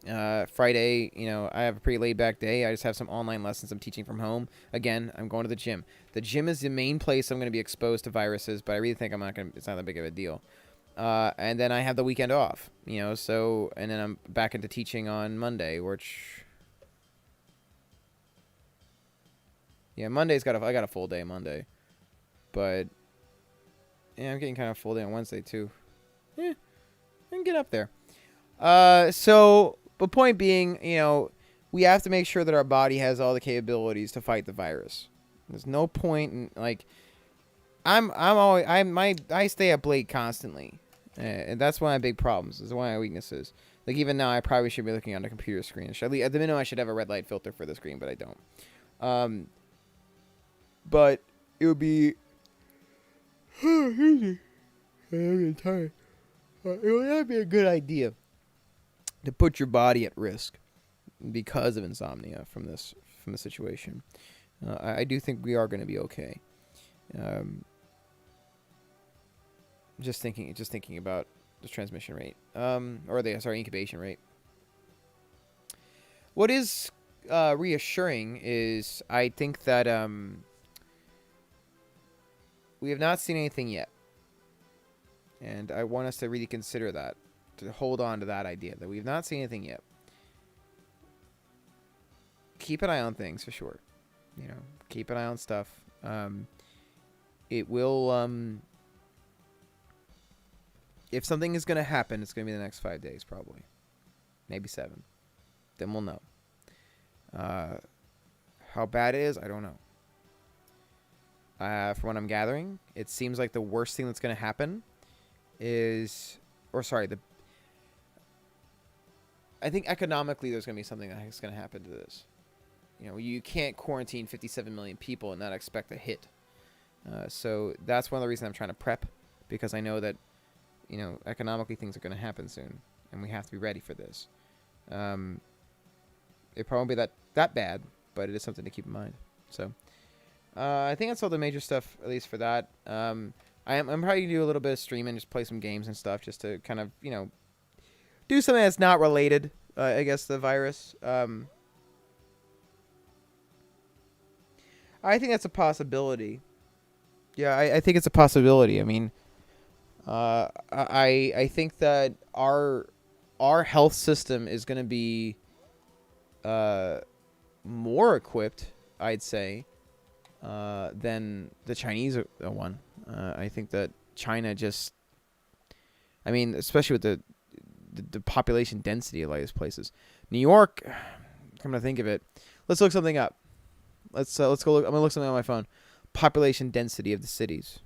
Friday, I have a pretty laid back day. I just have some online lessons I'm teaching from home. Again, I'm going to the gym. The gym is the main place I'm going to be exposed to viruses, but I really think it's not that big of a deal. And then I have the weekend off, and then I'm back into teaching on Monday, which, yeah, I got a full day Monday, but yeah, I'm getting kind of full day on Wednesday too. Yeah, I can get up there. So the point being, we have to make sure that our body has all the capabilities to fight the virus. There's no point in I stay up late constantly, and that's one of my big problems. Is one of my weaknesses. Like even now, I probably should be looking on a computer screen. At the minimum, I should have a red light filter for the screen, but I don't. But it would be. I'm tired. It would not be a good idea to put your body at risk because of insomnia from the situation. I do think we are going to be okay. Just thinking about the transmission rate, or the incubation rate. What is reassuring is I think that we have not seen anything yet, and I want us to really consider that, to hold on to that idea that we have not seen anything yet. Keep an eye on things for sure. Keep an eye on stuff. It will. If something is going to happen, it's going to be the next 5 days, probably. Maybe 7. Then we'll know. How bad it is, I don't know. From what I'm gathering, it seems like the worst thing that's going to happen is... I think economically there's going to be something that's going to happen to this. You can't quarantine 57 million people and not expect a hit. So that's one of the reasons I'm trying to prep, because I know that economically things are going to happen soon, and we have to be ready for this. It probably won't be that bad, but it is something to keep in mind. So I think that's all the major stuff, at least for that. I'm probably going to do a little bit of streaming, just play some games and stuff, just to kind of, do something that's not related, I guess, to the virus. I think that's a possibility. Yeah, I think it's a possibility. I mean, I think that our health system is going to be more equipped, I'd say, than the Chinese one. I think that China just, I mean, especially with the population density of these places. New York, come to think of it, let's look something up. Let's go look. I'm gonna look something on my phone. Population density of the cities.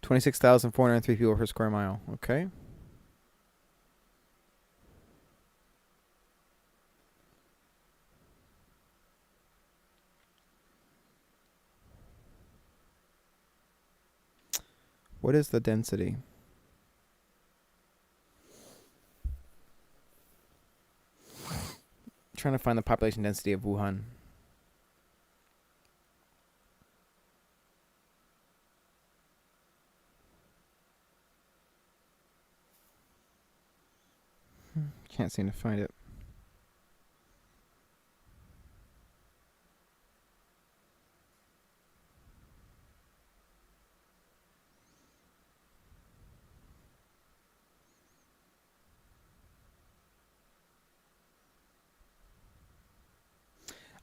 $26,403 people per square mile. Okay. What is the density? Trying to find the population density of Wuhan. Can't seem to find it.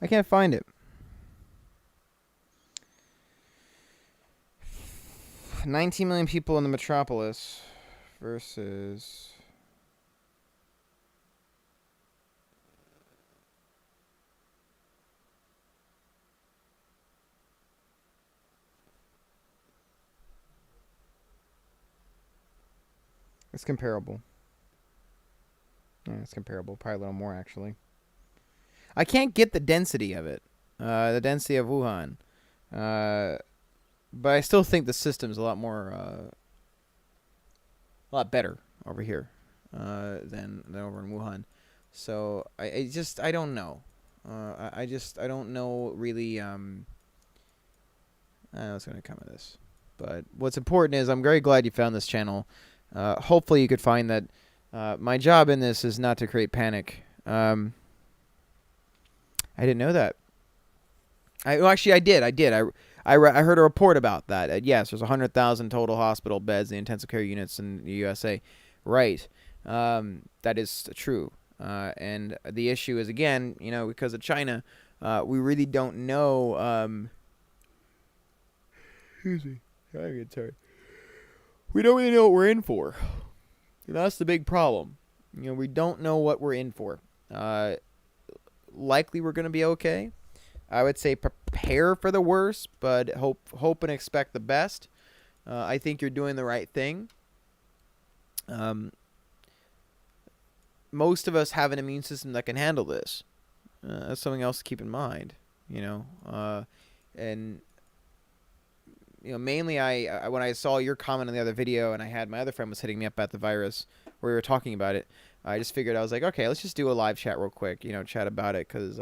I can't find it. 19 million people in the metropolis versus... It's comparable. Yeah, it's comparable. Probably a little more, actually. I can't get the density of it. The density of Wuhan. But I still think the system's a lot more... a lot better over here than over in Wuhan. So, I don't know. I don't know really... I don't know what's going to come of this. But what's important is I'm very glad you found this channel. Hopefully you could find that my job in this is not to create panic. I didn't know that. Actually, I did. I heard a report about that. Yes, there's 100,000 total hospital beds in intensive care units in the USA. Right. That is true. And the issue is, again, because of China, we really don't know... excuse me. I get tired. We don't really know what we're in for. That's the big problem. We don't know what we're in for. Likely we're going to be okay. I would say prepare for the worst, but hope and expect the best. I think you're doing the right thing. Most of us have an immune system that can handle this. That's something else to keep in mind. And mainly I when I saw your comment on the other video, and I had my other friend was hitting me up about the virus, where we were talking about it. I just figured, I was like, okay, let's just do a live chat real quick, chat about it, because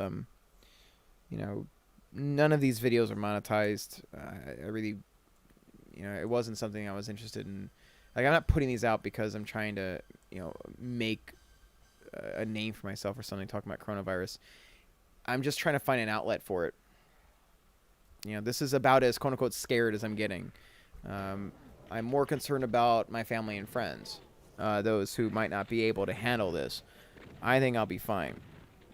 none of these videos are monetized. I really, it wasn't something I was interested in. Like, I'm not putting these out because I'm trying to, make a name for myself or something talking about coronavirus. I'm just trying to find an outlet for it. This is about as quote-unquote scared as I'm getting. I'm more concerned about my family and friends, those who might not be able to handle this. I think I'll be fine.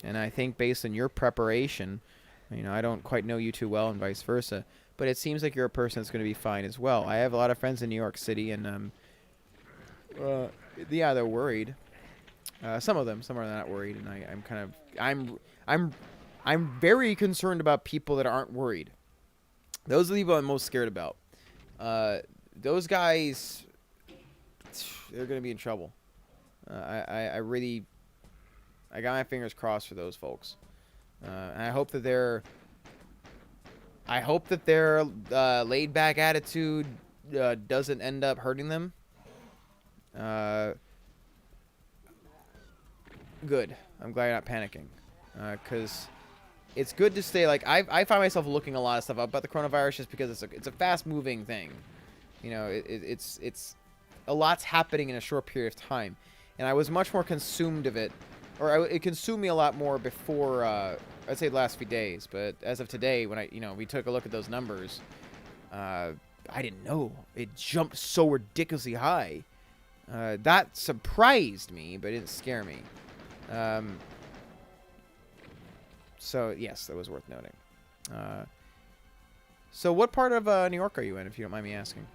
And I think based on your preparation, I don't quite know you too well and vice versa, but it seems like you're a person that's going to be fine as well. I have a lot of friends in New York City, and yeah, they're worried. Some are not worried, and I'm very concerned about people that aren't worried. Those are the people I'm most scared about. Those guys, they're going to be in trouble. I got my fingers crossed for those folks. And I hope that their laid back attitude doesn't end up hurting them. Good. I'm glad you're not panicking. Because it's good to stay, like, I find myself looking a lot of stuff up about the coronavirus just because it's a fast moving thing. It's a lot's happening in a short period of time. And I was much more consumed of it, or it consumed me a lot more before, I'd say the last few days. But as of today, when we took a look at those numbers, I didn't know it jumped so ridiculously high. That surprised me, but it didn't scare me. So yes, that was worth noting. So what part of New York are you in, if you don't mind me asking?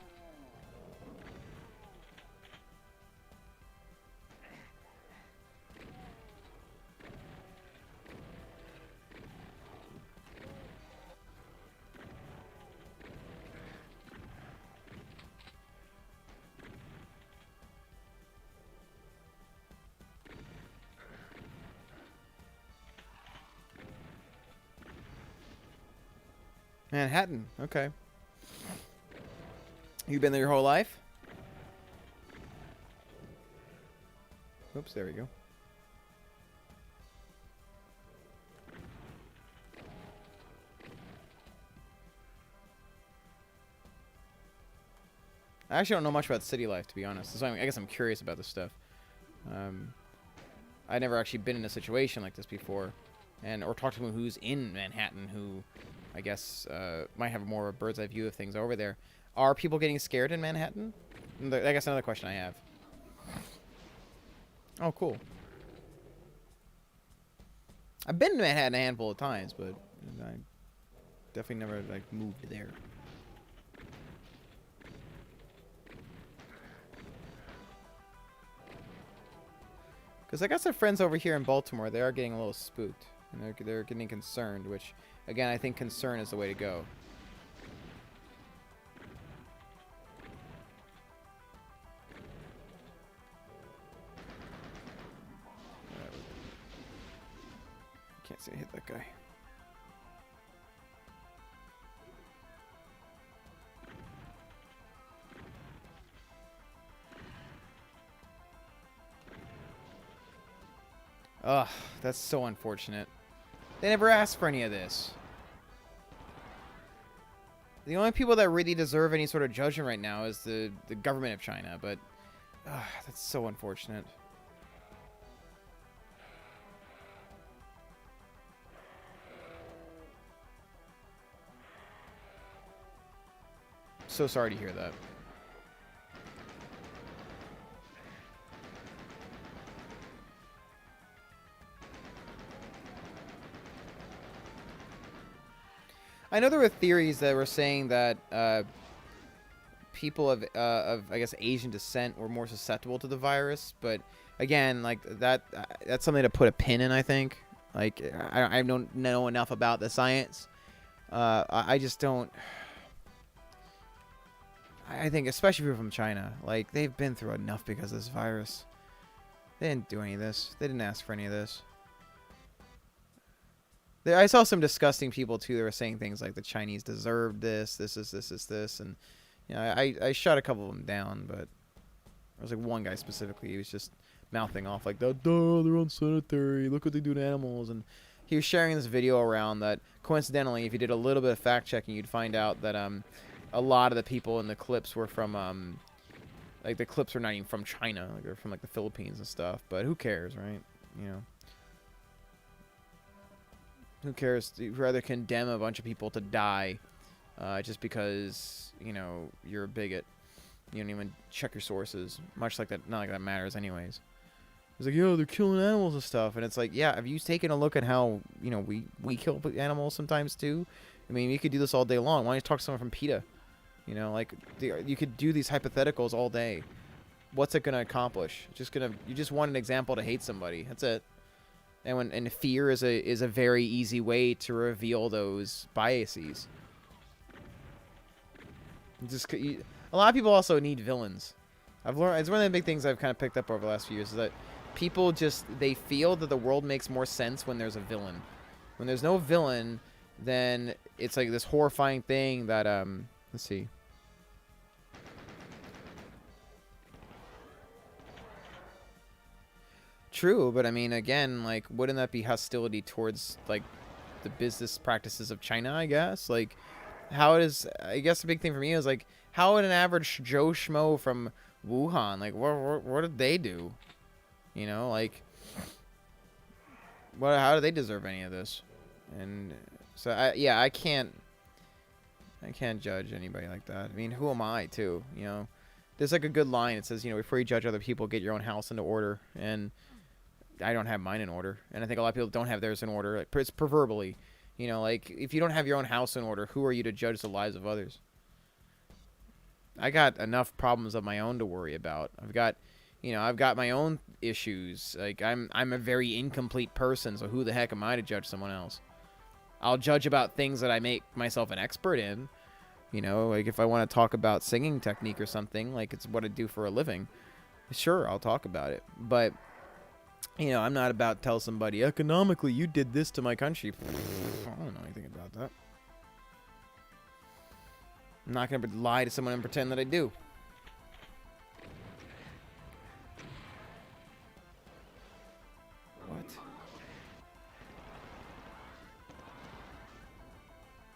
Manhattan. Okay. You been there your whole life? Oops, there we go. I actually don't know much about city life, to be honest. So I guess I'm curious about this stuff. I've never actually been in a situation like this before, or talked to someone who's in Manhattan who, I guess, might have more of a bird's eye view of things over there. Are people getting scared in Manhattan? I guess another question I have. Oh, cool. I've been to Manhattan a handful of times, but I definitely never like moved there. Because I got some friends over here in Baltimore. They are getting a little spooked. And they're getting concerned, which, again, I think concern is the way to go. Can't see I hit that guy. Ugh, that's so unfortunate. They never asked for any of this. The only people that really deserve any sort of judgment right now is the government of China, but that's so unfortunate. So sorry to hear that. I know there were theories that were saying that people of I guess Asian descent were more susceptible to the virus, but again, like that's something to put a pin in. I think. Like I don't know enough about the science. I just don't. I think especially people from China, like they've been through enough because of this virus. They didn't do any of this. They didn't ask for any of this. I saw some disgusting people too that were saying things like the Chinese deserved this, this, and you know, I shot a couple of them down, but there was like one guy specifically. He was just mouthing off like, "Duh, they're unsanitary. Look what they do to animals." And he was sharing this video around that. Coincidentally, if you did a little bit of fact checking, you'd find out that a lot of the people in the clips were from like the clips are not even from China. Like they're from like the Philippines and stuff. But who cares, right? You know. Who cares? You'd rather condemn a bunch of people to die just because, you know, you're a bigot. You don't even check your sources. Much like that, not like that matters anyways. It's like, yo, they're killing animals and stuff. And it's like, yeah, have you taken a look at how, you know, we kill animals sometimes too? I mean, you could do this all day long. Why don't you talk to someone from PETA? You know, like, you could do these hypotheticals all day. What's it going to accomplish? You just want an example to hate somebody. That's it. And fear is a very easy way to reveal those biases. A lot of people also need villains. I've learned it's one of the big things I've kind of picked up over the last few years is that people they feel that the world makes more sense when there's a villain. When there's no villain, then it's like this horrifying thing that let's see. True, but I mean, again, like, wouldn't that be hostility towards, like, the business practices of China, I guess? Like, I guess the big thing for me is, like, how would an average Joe Schmo from Wuhan, like, what did they do? You know, like, how do they deserve any of this? And so, I can't judge anybody like that. I mean, who am I, too, you know? There's, like, a good line. It says, you know, before you judge other people, get your own house into order, and I don't have mine in order, and I think a lot of people don't have theirs in order. Like, it's proverbially, you know, like, if you don't have your own house in order, who are you to judge the lives of others? I got enough problems of my own to worry about. I've got my own issues. Like, I'm a very incomplete person, so who the heck am I to judge someone else? I'll judge about things that I make myself an expert in. You know, like if I want to talk about singing technique or something, like it's what I do for a living, sure, I'll talk about it. But you know, I'm not about to tell somebody, economically, you did this to my country. I don't know anything about that. I'm not going to lie to someone and pretend that I do. What?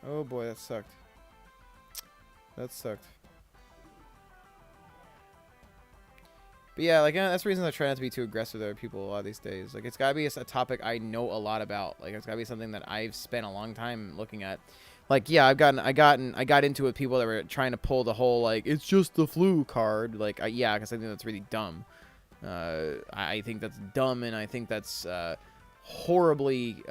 Oh boy, that sucked. That sucked. But yeah, like, that's the reason I try not to be too aggressive with other people a lot of these days. Like, it's gotta be a topic I know a lot about. Like, it's gotta be something that I've spent a long time looking at. Like, yeah, I got into it with people that were trying to pull the whole, like, it's just the flu card. Like, yeah, because I think that's really dumb. I think that's dumb, and I think that's horribly,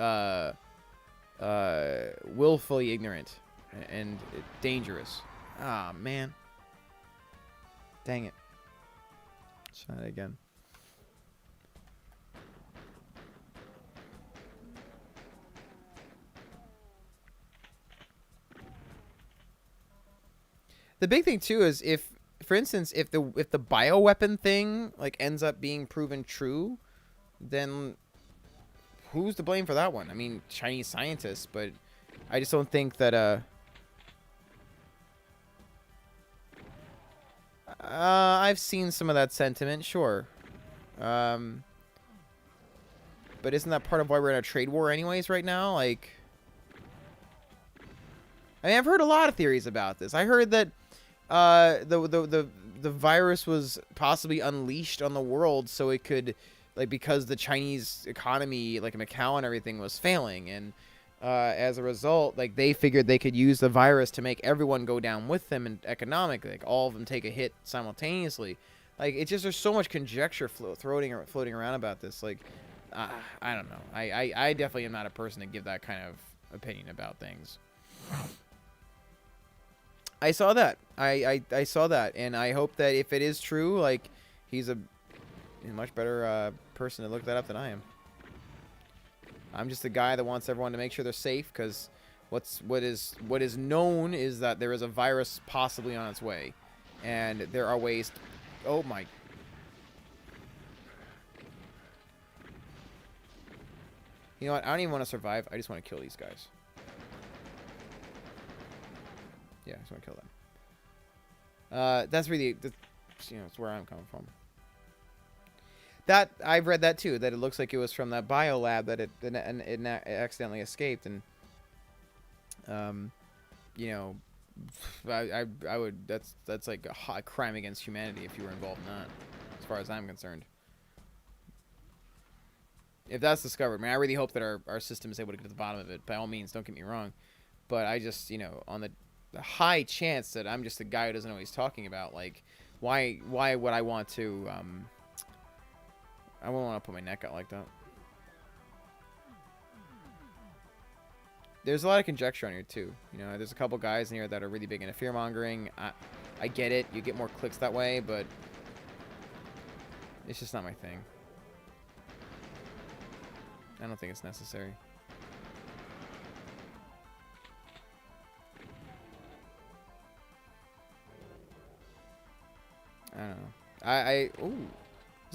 willfully ignorant and dangerous. Ah, man. Dang it. Try that again. The big thing too is if, for instance, if the bioweapon thing like ends up being proven true, then who's to blame for that one? I mean, Chinese scientists, but I just don't think that I've seen some of that sentiment, sure. But isn't that part of why we're in a trade war anyways right now? Like, I mean, I've heard a lot of theories about this. I heard that the virus was possibly unleashed on the world so it could, like, because the Chinese economy, like Macau and everything, was failing, and as a result, like, they figured they could use the virus to make everyone go down with them and economically, like, all of them take a hit simultaneously. Like, it's just, there's so much conjecture floating around about this. Like, I don't know. I definitely am not a person to give that kind of opinion about things. I saw that. I saw that, and I hope that if it is true, like, he's a much better person to look that up than I am. I'm just a guy that wants everyone to make sure they're safe, because what is known is that there is a virus possibly on its way, and there are ways to, oh my. You know what? I don't even want to survive. I just want to kill these guys. Yeah, I just want to kill them. That's really, that's where I'm coming from. That, I've read that too, that it looks like it was from that bio lab that it accidentally escaped, and you know, I would, that's like a hot crime against humanity if you were involved in that, as far as I'm concerned. If that's discovered, I mean, I really hope that our system is able to get to the bottom of it. By all means, don't get me wrong, but I just, on the high chance that I'm just a guy who doesn't know what he's talking about, like, why would I want to, I wouldn't want to put my neck out like that. There's a lot of conjecture on here too. There's a couple guys in here that are really big into fear-mongering. I get it. You get more clicks that way, but it's just not my thing. I don't think it's necessary. I don't know. Ooh.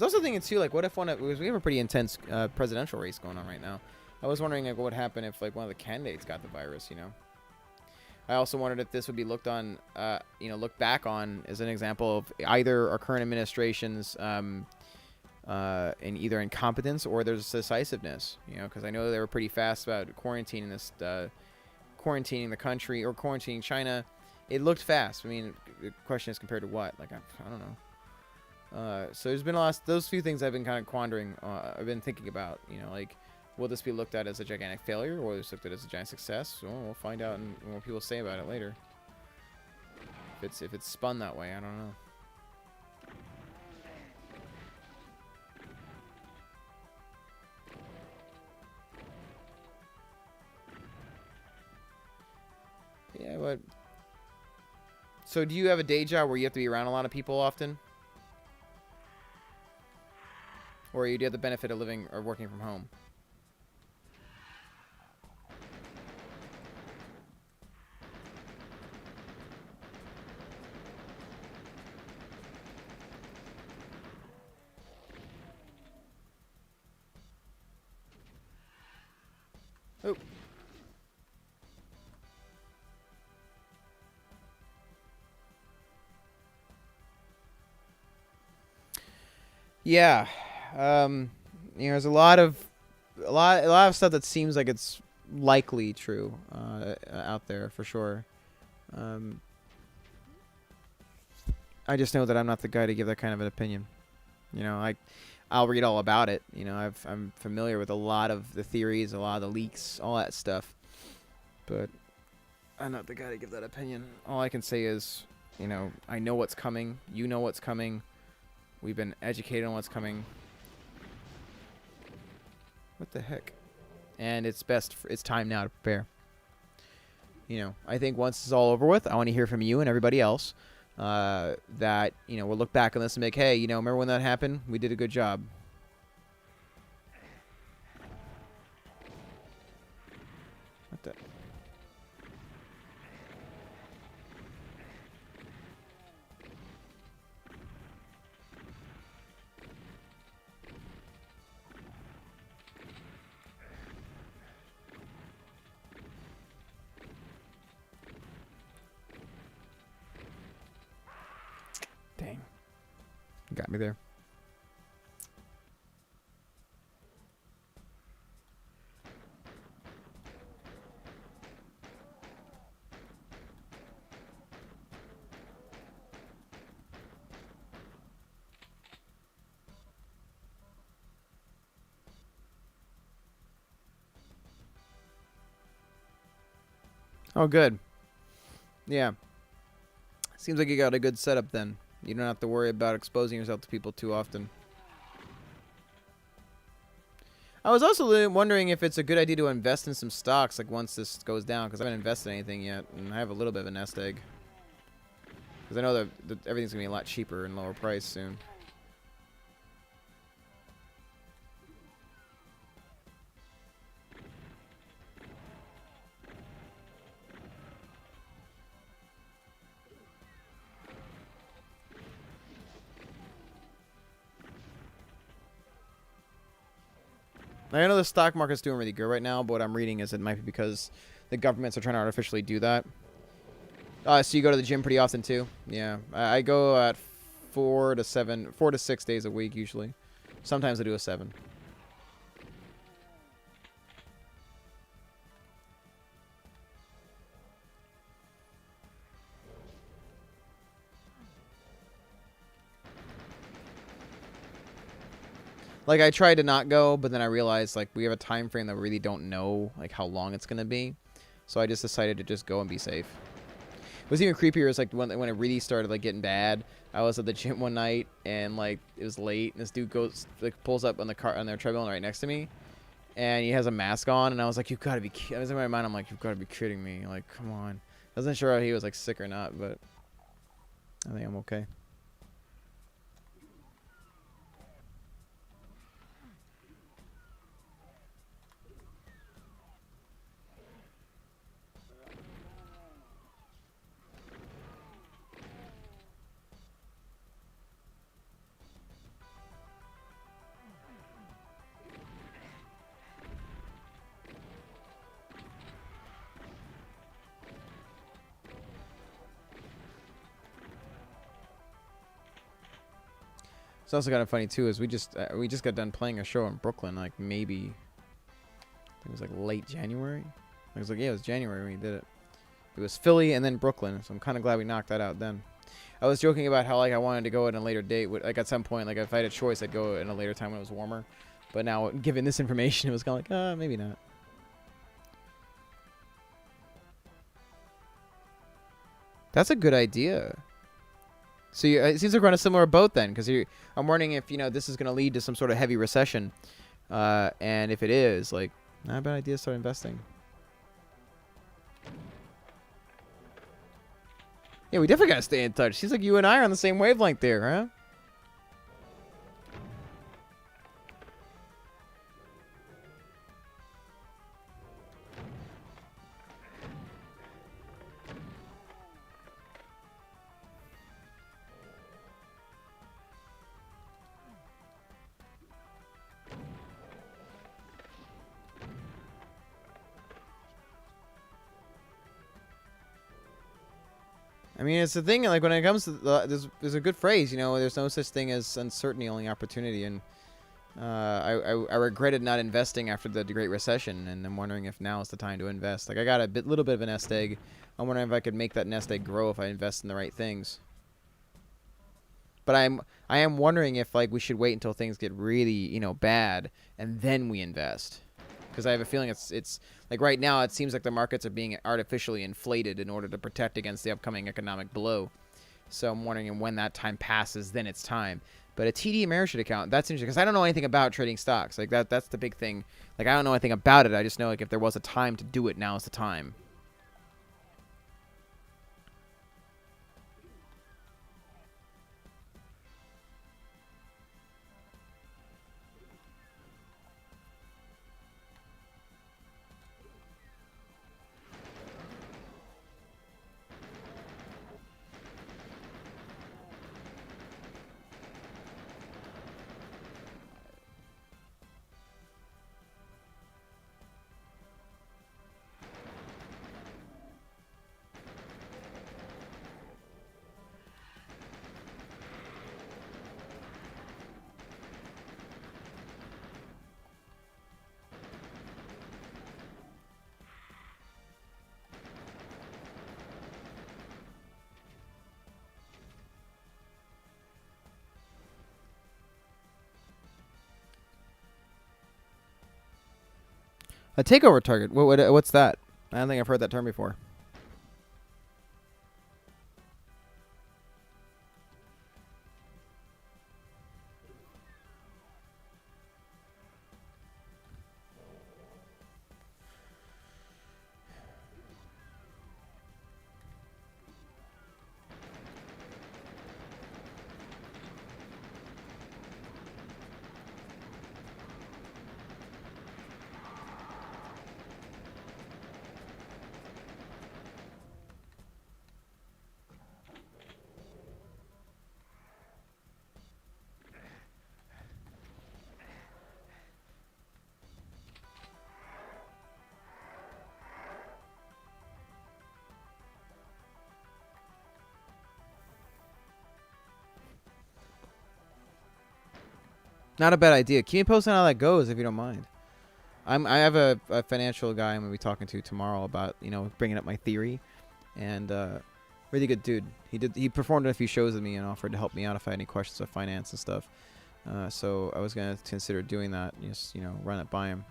I was also thinking too, like, what if because we have a pretty intense presidential race going on right now. I was wondering, like, what would happen if, like, one of the candidates got the virus, I also wondered if this would be looked back on as an example of either our current administration's in either incompetence or there's decisiveness, because I know they were pretty fast about quarantining the country, or quarantining China. It looked fast. I mean, the question is compared to what? Like, I don't know. So there's been those few things I've been kind of quandering. I've been thinking about, like, will this be looked at as a gigantic failure, or will this be looked at as a giant success? Well, we'll find out and what people say about it later. If it's spun that way, I don't know. Yeah, but so do you have a day job where you have to be around a lot of people often? Or you do have the benefit of living or working from home? Oh. Yeah. There's a lot of stuff that seems like it's likely true out there for sure. Um, I just know that I'm not the guy to give that kind of an opinion. I'll read all about it. I'm familiar with a lot of the theories, a lot of the leaks, all that stuff. But I'm not the guy to give that opinion. All I can say is, I know what's coming. You know what's coming. We've been educated on what's coming. What the heck? And it's time now to prepare. I think once it's all over with, I want to hear from you and everybody else that, we'll look back on this and be like, hey, remember when that happened? We did a good job. What the? Dang. Got me there. Oh, good. Yeah. Seems like you got a good setup then. You don't have to worry about exposing yourself to people too often. I was also wondering if it's a good idea to invest in some stocks like once this goes down, because I haven't invested in anything yet, and I have a little bit of a nest egg. Because I know that everything's going to be a lot cheaper and lower price soon. I know the stock market's doing really good right now, but what I'm reading is it might be because the governments are trying to artificially do that. So you go to the gym pretty often too? Yeah, I go at 4 to 6 days a week usually. Sometimes I do a 7. Like, I tried to not go, but then I realized, like, we have a time frame that we really don't know, like, how long it's going to be. So I just decided to just go and be safe. It was even creepier is, like, when it really started, like, getting bad. I was at the gym one night, and, like, it was late, and this dude pulls up on their treadmill right next to me, and he has a mask on, and I was like, you've got to be kidding. I was in my mind, I'm like, you've got to be kidding me. Like, come on. I wasn't sure if he was, like, sick or not, but I think I'm okay. It's also kind of funny too is we just got done playing a show in Brooklyn, like maybe it was like late January. I was like, yeah, it was January when we did it. It was Philly and then Brooklyn, so I'm kind of glad we knocked that out then. I was joking about how like I wanted to go at a later date. Like at some point, like if I had a choice, I'd go in a later time when it was warmer. But now, given this information, it was kind of like, maybe not. That's a good idea. So it seems like we're on a similar boat then, because I'm wondering if this is going to lead to some sort of heavy recession, and if it is, like, not a bad idea to start investing. Yeah, we definitely got to stay in touch. Seems like you and I are on the same wavelength there, huh? I mean, it's the thing. Like when it comes to there's a good phrase. You know, there's no such thing as uncertainty, only opportunity. And I regretted not investing after the Great Recession, and I'm wondering if now is the time to invest. Like I got a little bit of a nest egg. I'm wondering if I could make that nest egg grow if I invest in the right things. But I am wondering if like we should wait until things get really bad and then we invest. Because I have a feeling it's like right now it seems like the markets are being artificially inflated in order to protect against the upcoming economic blow. So I'm wondering when that time passes, then it's time. But a TD Ameritrade account, that's interesting because I don't know anything about trading stocks. Like that's the big thing. Like I don't know anything about it. I just know like if there was a time to do it, now is the time. A takeover target. What's that? I don't think I've heard that term before. Not a bad idea. Keep me posted on how that goes if you don't mind. I have a financial guy I'm gonna be talking to tomorrow about bringing up my theory, and really good dude. He performed in a few shows with me and offered to help me out if I had any questions of finance and stuff. So I was gonna consider doing that. Just run it by him.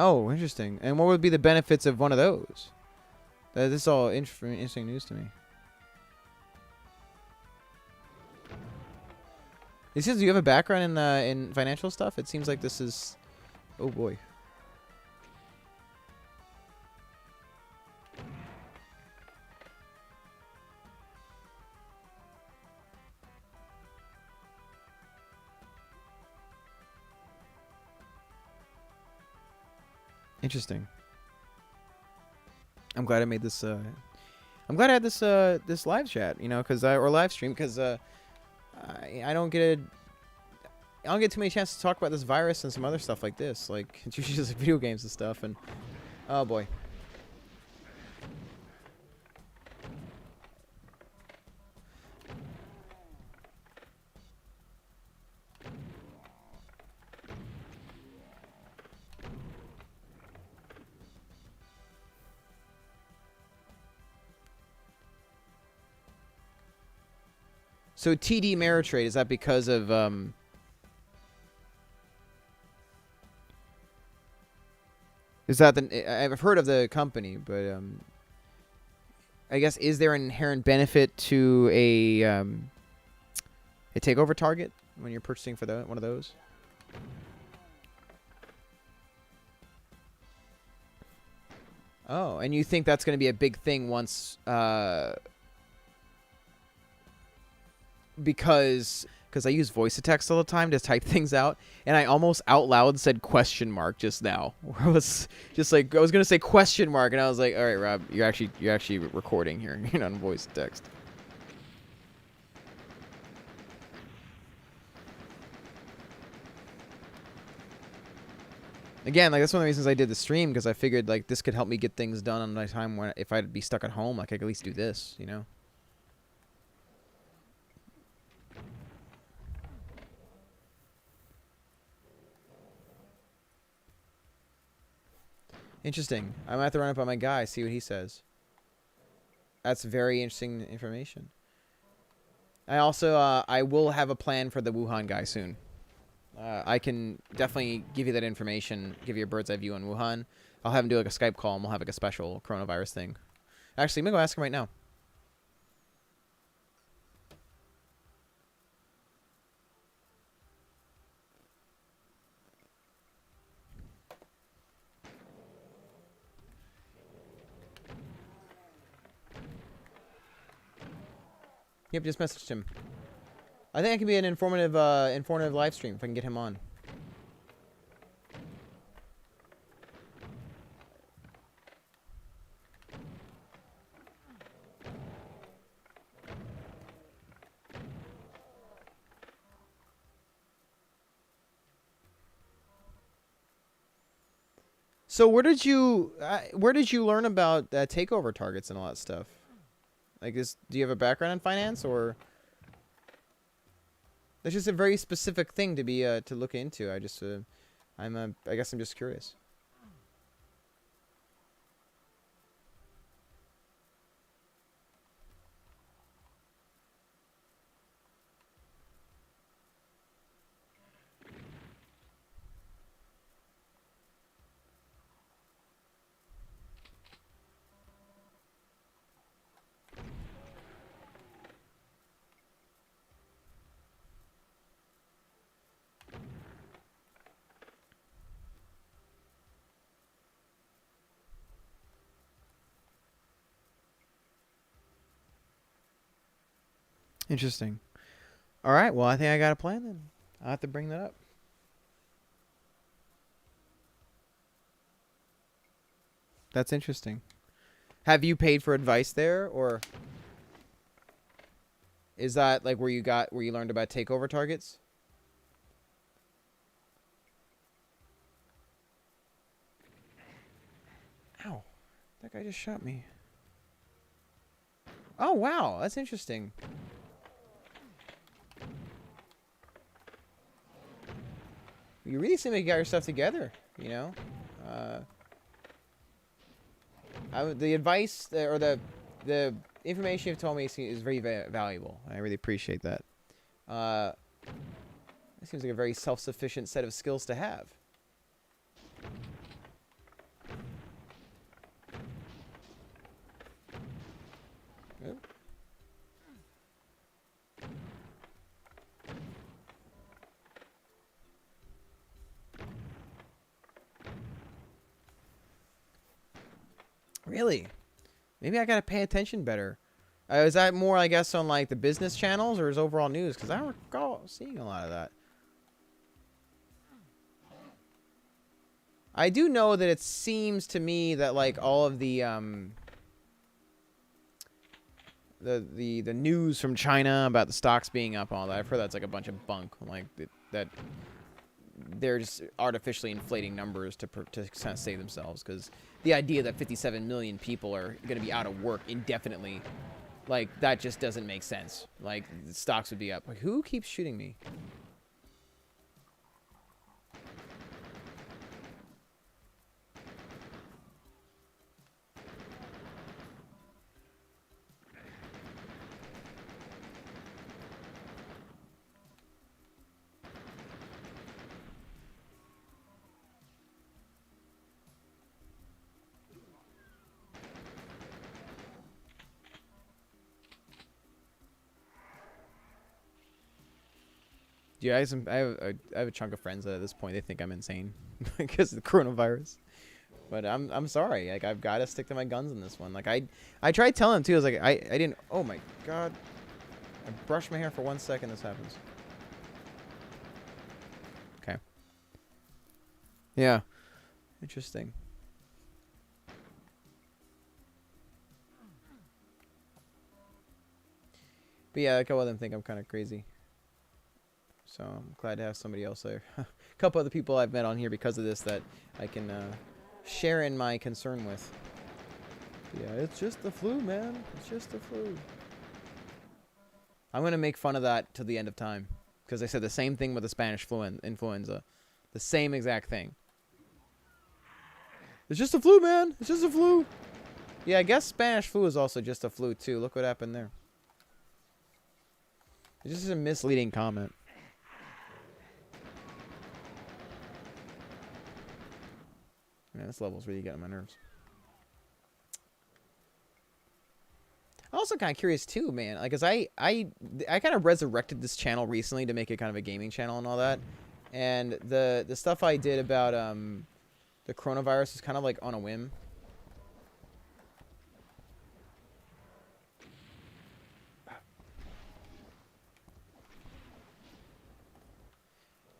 Oh, interesting. And what would be the benefits of one of those? This is all interesting news to me. It says you have a background in financial stuff. It seems like this is. Oh boy. Interesting. I'm glad I made this. I'm glad I had this live chat. Because or live stream because I don't get too many chances to talk about this virus and some other stuff like this. Like it's usually just video games and stuff. And oh boy. So TD Ameritrade, is that because of is that I've heard of the company, but I guess is there an inherent benefit to a takeover target when you're purchasing for one of those? Oh, and you think that's going to be a big thing once because because I use voice to text all the time to type things out, and I almost out loud said question mark just now. I was just like, I was gonna say question mark, and I was like, all right, Rob, you're actually recording here. You're not on voice to text. Again, like that's one of the reasons I did the stream, because I figured like this could help me get things done on my time when if I'd be stuck at home, like I could at least do this, you know. Interesting. I'm gonna have to run up on my guy, see what he says. That's very interesting information. I also I will have a plan for the Wuhan guy soon. I can definitely give you that information, give you a bird's eye view on Wuhan. I'll have him do like a Skype call, and we'll have like a special coronavirus thing. Actually, I'm gonna go ask him right now. Yep, just messaged him. I think it can be an informative live stream if I can get him on. So where did you learn about takeover targets and all that stuff? Like, do you have a background in finance, or? That's just a very specific thing to be to look into. I just I guess I'm just curious. Interesting. All right. Well, I think I got a plan then. I'll have to bring that up. That's interesting. Have you paid for advice there, or is that like where you learned about takeover targets? Ow. That guy just shot me. Oh, wow. That's interesting. You really seem like you got your stuff together, you know? The advice or the information you've told me is very valuable. I really appreciate that. It seems like a very self-sufficient set of skills to have. Yep. Really? Maybe I gotta pay attention better. Is that more, I guess, on like the business channels, or is overall news? Because I don't recall seeing a lot of that. I do know that it seems to me that like all of the news from China about the stocks being up and all that, I've heard that's like a bunch of bunk. Like that they're just artificially inflating numbers to kind of save themselves, because the idea that 57 million people are going to be out of work indefinitely, like, that just doesn't make sense. Like, the stocks would be up. Like, who keeps shooting me? Yeah, I have a chunk of friends that at this point they think I'm insane because of the coronavirus. But I'm sorry. Like, I've got to stick to my guns in this one. Like, I tried telling him too. I was like, I didn't. Oh my god! I brushed my hair for 1 second. This happens. Yeah. Interesting. But yeah, a couple of them think I'm kind of crazy. So I'm glad to have somebody else there. A couple other people I've met on here because of this that I can share in my concern with. Yeah, it's just the flu, man. It's just the flu. I'm going to make fun of that till the end of time. Because I said the same thing with the Spanish influenza. The same exact thing. It's just the flu, man. It's just the flu. Yeah, I guess Spanish flu is also just a flu, too. Look what happened there. It's just a misleading comment. Man, this level's really getting on my nerves. I'm also kind of curious too, man. Like, cause I kind of resurrected this channel recently to make it kind of a gaming channel and all that. And the stuff I did about the coronavirus is kind of like on a whim.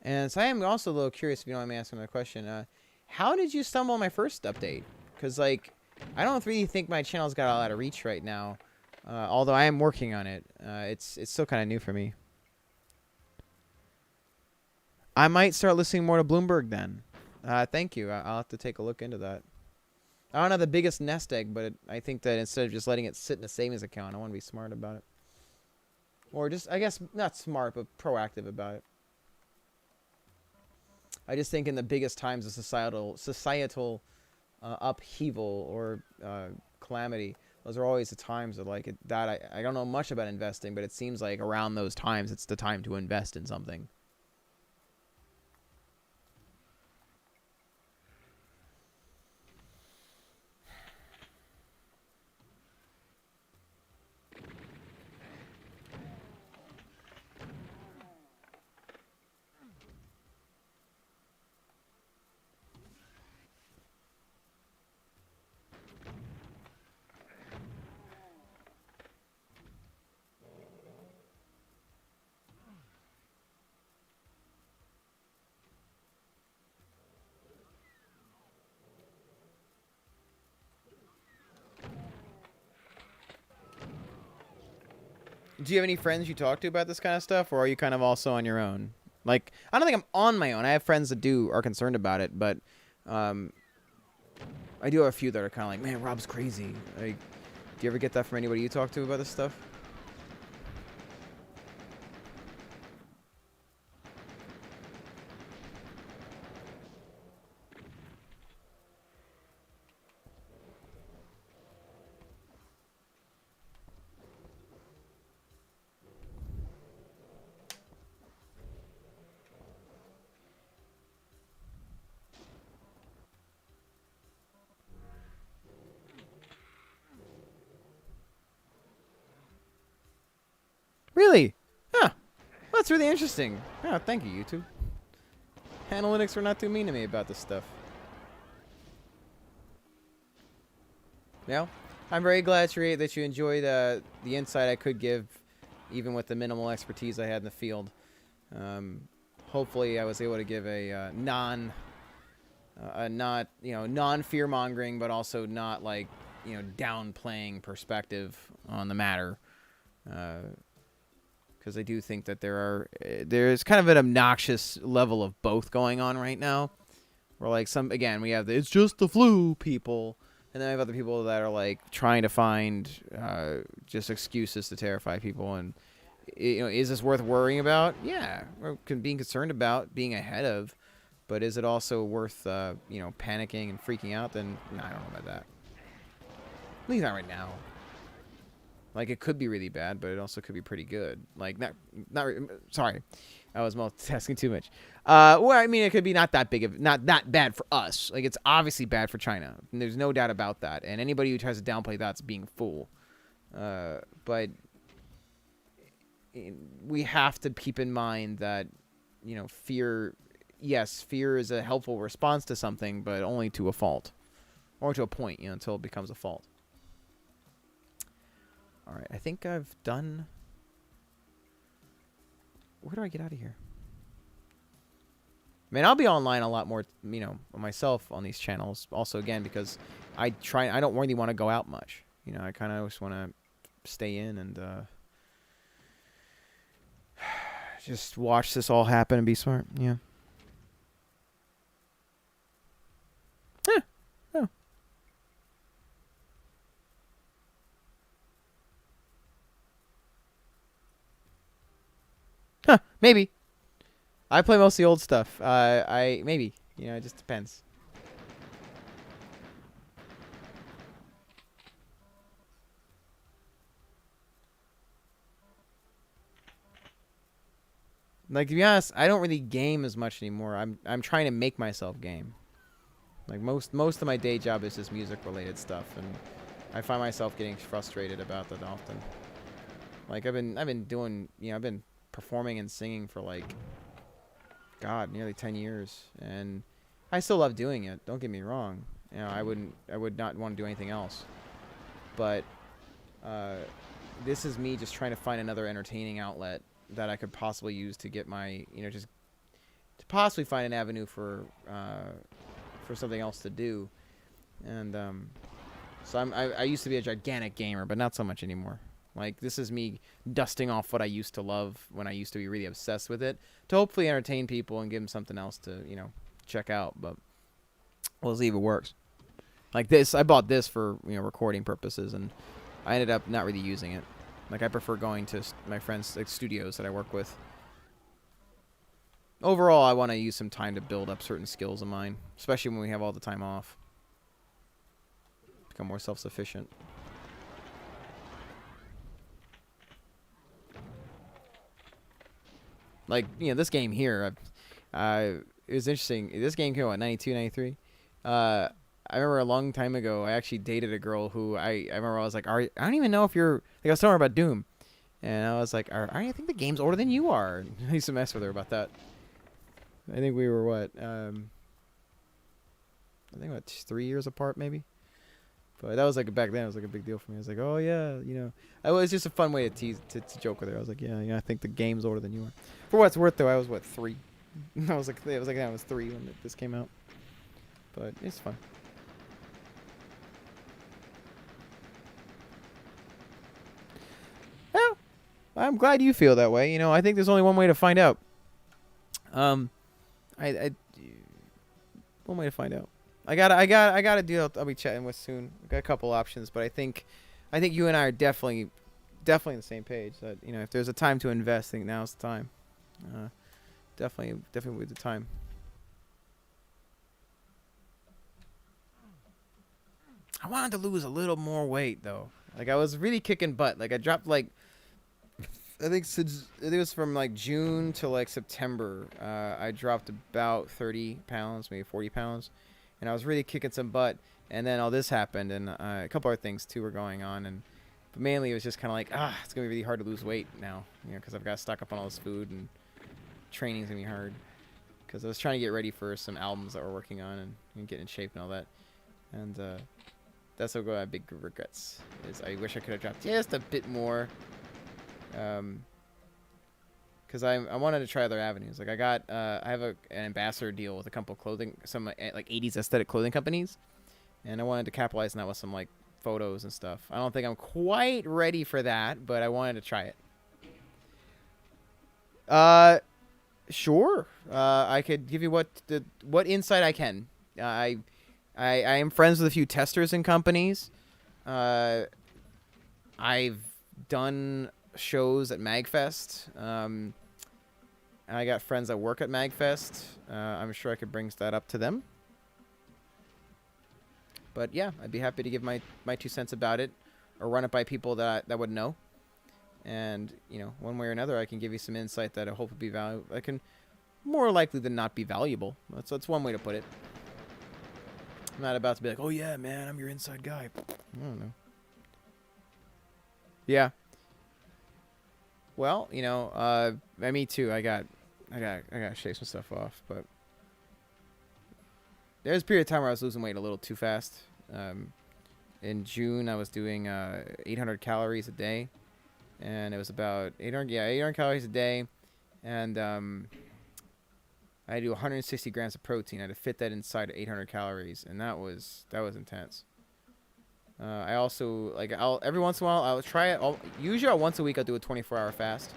And so I am also a little curious, if you don't mind me asking my question. How did you stumble on my first update? Because, like, I don't really think my channel's got a lot of reach right now. Although I am working on it. It's still kind of new for me. I might start listening more to Bloomberg then. Thank you. I'll have to take a look into that. I don't have the biggest nest egg, but I think that instead of just letting it sit in a savings account, I want to be smart about it. Or just, I guess, not smart, but proactive about it. I just think in the biggest times of societal upheaval or calamity, those are always the times of like I don't know much about investing, but it seems like around those times it's the time to invest in something. Do you have any friends you talk to about this kind of stuff, or are you kind of also on your own? Like, I don't think I'm on my own. I have friends that are concerned about it, but I do have a few that are kind of like, man, Rob's crazy. Like, do you ever get that from anybody you talk to about this stuff? Really? Huh. Well, that's really interesting. Oh, thank you, YouTube. Analytics were not too mean to me about this stuff. Yeah, I'm very glad that you enjoyed the insight I could give, even with the minimal expertise I had in the field. Hopefully, I was able to give a not non fear mongering, but also not like downplaying perspective on the matter. Because I do think that there's kind of an obnoxious level of both going on right now. Where like we have it's just the flu people, and then I have other people that are like trying to find just excuses to terrify people. And is this worth worrying about? Yeah, or being concerned about, being ahead of. But is it also worth panicking and freaking out? Then no, I don't know about that. At least not right now. Like, it could be really bad, but it also could be pretty good. Like, sorry, I was multitasking too much. Well, I mean, it could be not that bad for us. Like, it's obviously bad for China. And there's no doubt about that. And anybody who tries to downplay that's being a fool. But we have to keep in mind that, fear is a helpful response to something, but only to a fault. Or to a point, until it becomes a fault. Alright, I think I've done... Where do I get out of here? I mean, I'll be online a lot more, myself on these channels. Also, again, because I don't really want to go out much. I kind of just want to stay in and just watch this all happen and be smart. Yeah. Yeah. Yeah. Huh. Maybe. I play mostly old stuff. Maybe. It just depends. Like, to be honest, I don't really game as much anymore. I'm trying to make myself game. Like most of my day job is just music related stuff, and I find myself getting frustrated about that often. Like I've been doing, I've been performing and singing for like, God, nearly 10 years, and I still love doing it. Don't get me wrong. I would not want to do anything else. But this is me just trying to find another entertaining outlet that I could possibly use to get my, just to possibly find an avenue for something else to do. And so I used to be a gigantic gamer, but not so much anymore. Like, this is me dusting off what I used to love when I used to be really obsessed with it, to hopefully entertain people and give them something else to, check out. But we'll see if it works. Like this, I bought this for, recording purposes, and I ended up not really using it. Like, I prefer going to my friends' studios that I work with. Overall, I want to use some time to build up certain skills of mine, especially when we have all the time off. Become more self-sufficient. Like, this game here, it was interesting. This game came out, 92, 93. I remember a long time ago, I actually dated a girl who I remember I was like, I don't even know if you're, like, I was telling her about Doom. And I was like, I think the game's older than you are. I used to mess with her about that. I think we were, what, I think, what, 3 years apart, maybe? But that was, like, back then, it was, like, a big deal for me. I was like, oh, yeah, It was just a fun way to tease, to joke with her. I was like, yeah, I think the game's older than you are. For what it's worth, though, I was, what, 3? I was like, I was 3 when this came out. But it's fun. Well, I'm glad you feel that way. I think there's only one way to find out. One way to find out. I gotta do. I'll be chatting with soon. I got a couple options, but I think you and I are definitely on the same page. That if there's a time to invest, I think now's the time. Definitely with the time. I wanted to lose a little more weight though. Like, I was really kicking butt. Like, I dropped like, I think it was from like June to like September. I dropped about 30 pounds, maybe 40 pounds, and I was really kicking some butt. And then all this happened, and a couple other things too were going on. But mainly it was just kind of like, it's gonna be really hard to lose weight now, because I've got to stock up on all this food, and training's gonna be hard. Because I was trying to get ready for some albums that we're working on and get in shape and all that. And that's what my big regrets is. I wish I could have dropped just a bit more. Because I wanted to try other avenues. Like, I have an ambassador deal with a couple of clothing, some like 80s aesthetic clothing companies, and I wanted to capitalize on that with some like photos and stuff. I don't think I'm quite ready for that, but I wanted to try it. Sure. I could give you what insight I can. I am friends with a few testers and companies. I've done shows at MagFest. I got friends that work at MagFest. I'm sure I could bring that up to them. But yeah, I'd be happy to give my 2 cents about it, or run it by people that would know. And one way or another, I can give you some insight that I hope will be valuable. I can more likely than not be valuable. That's one way to put it. I'm not about to be like, oh yeah, man, I'm your inside guy. I don't know. Yeah. Well, me too. I got to shave some stuff off, but there was a period of time where I was losing weight a little too fast. In June, I was doing 800 calories a day, and it was about 800 calories a day, and I had to do 160 grams of protein. I had to fit that inside 800 calories, and that was intense. I also I'll every once in a while I'll try it. Usually once a week I'll do a 24-hour fast.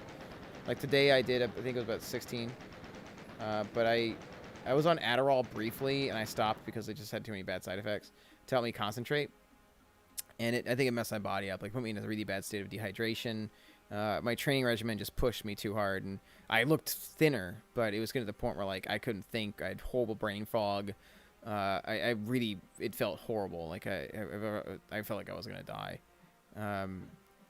Like today I did, I think it was about 16. But I was on Adderall briefly and I stopped because it just had too many bad side effects to help me concentrate. And I think it messed my body up, like put me in a really bad state of dehydration. My training regimen just pushed me too hard, and I looked thinner, but it was getting to the point where like I couldn't think. I had horrible brain fog. I really, it felt horrible. Like I felt like I was gonna die.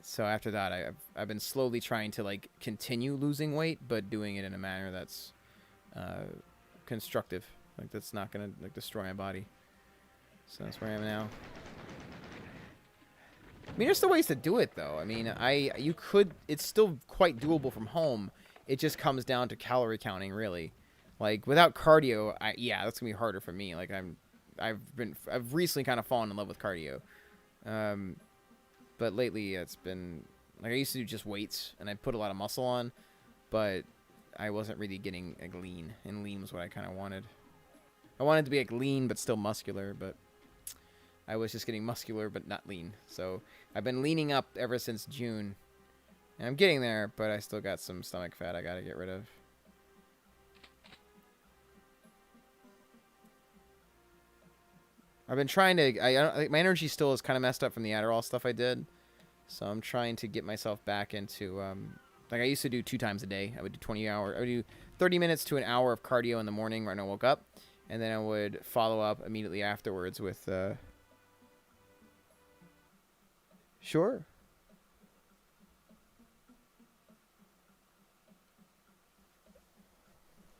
So after that, I've been slowly trying to like continue losing weight, but doing it in a manner that's constructive. Like that's not gonna like destroy my body. So that's where I am now. I mean, there's still ways to do it, though. I mean, you could. It's still quite doable from home. It just comes down to calorie counting, really. Like without cardio, yeah, that's gonna be harder for me. Like I've recently kind of fallen in love with cardio, but lately it's been like I used to do just weights and I put a lot of muscle on, but I wasn't really getting like lean, and lean was what I kind of wanted. I wanted to be like lean but still muscular, but I was just getting muscular but not lean. So I've been leaning up ever since June. And I'm getting there, but I still got some stomach fat I gotta get rid of. I've been trying to... my energy still is kind of messed up from the Adderall stuff I did. So I'm trying to get myself back into... like I used to do 2 times a day. I would do 20 hours. I would do 30 minutes to an hour of cardio in the morning when I woke up. And then I would follow up immediately afterwards with... Sure.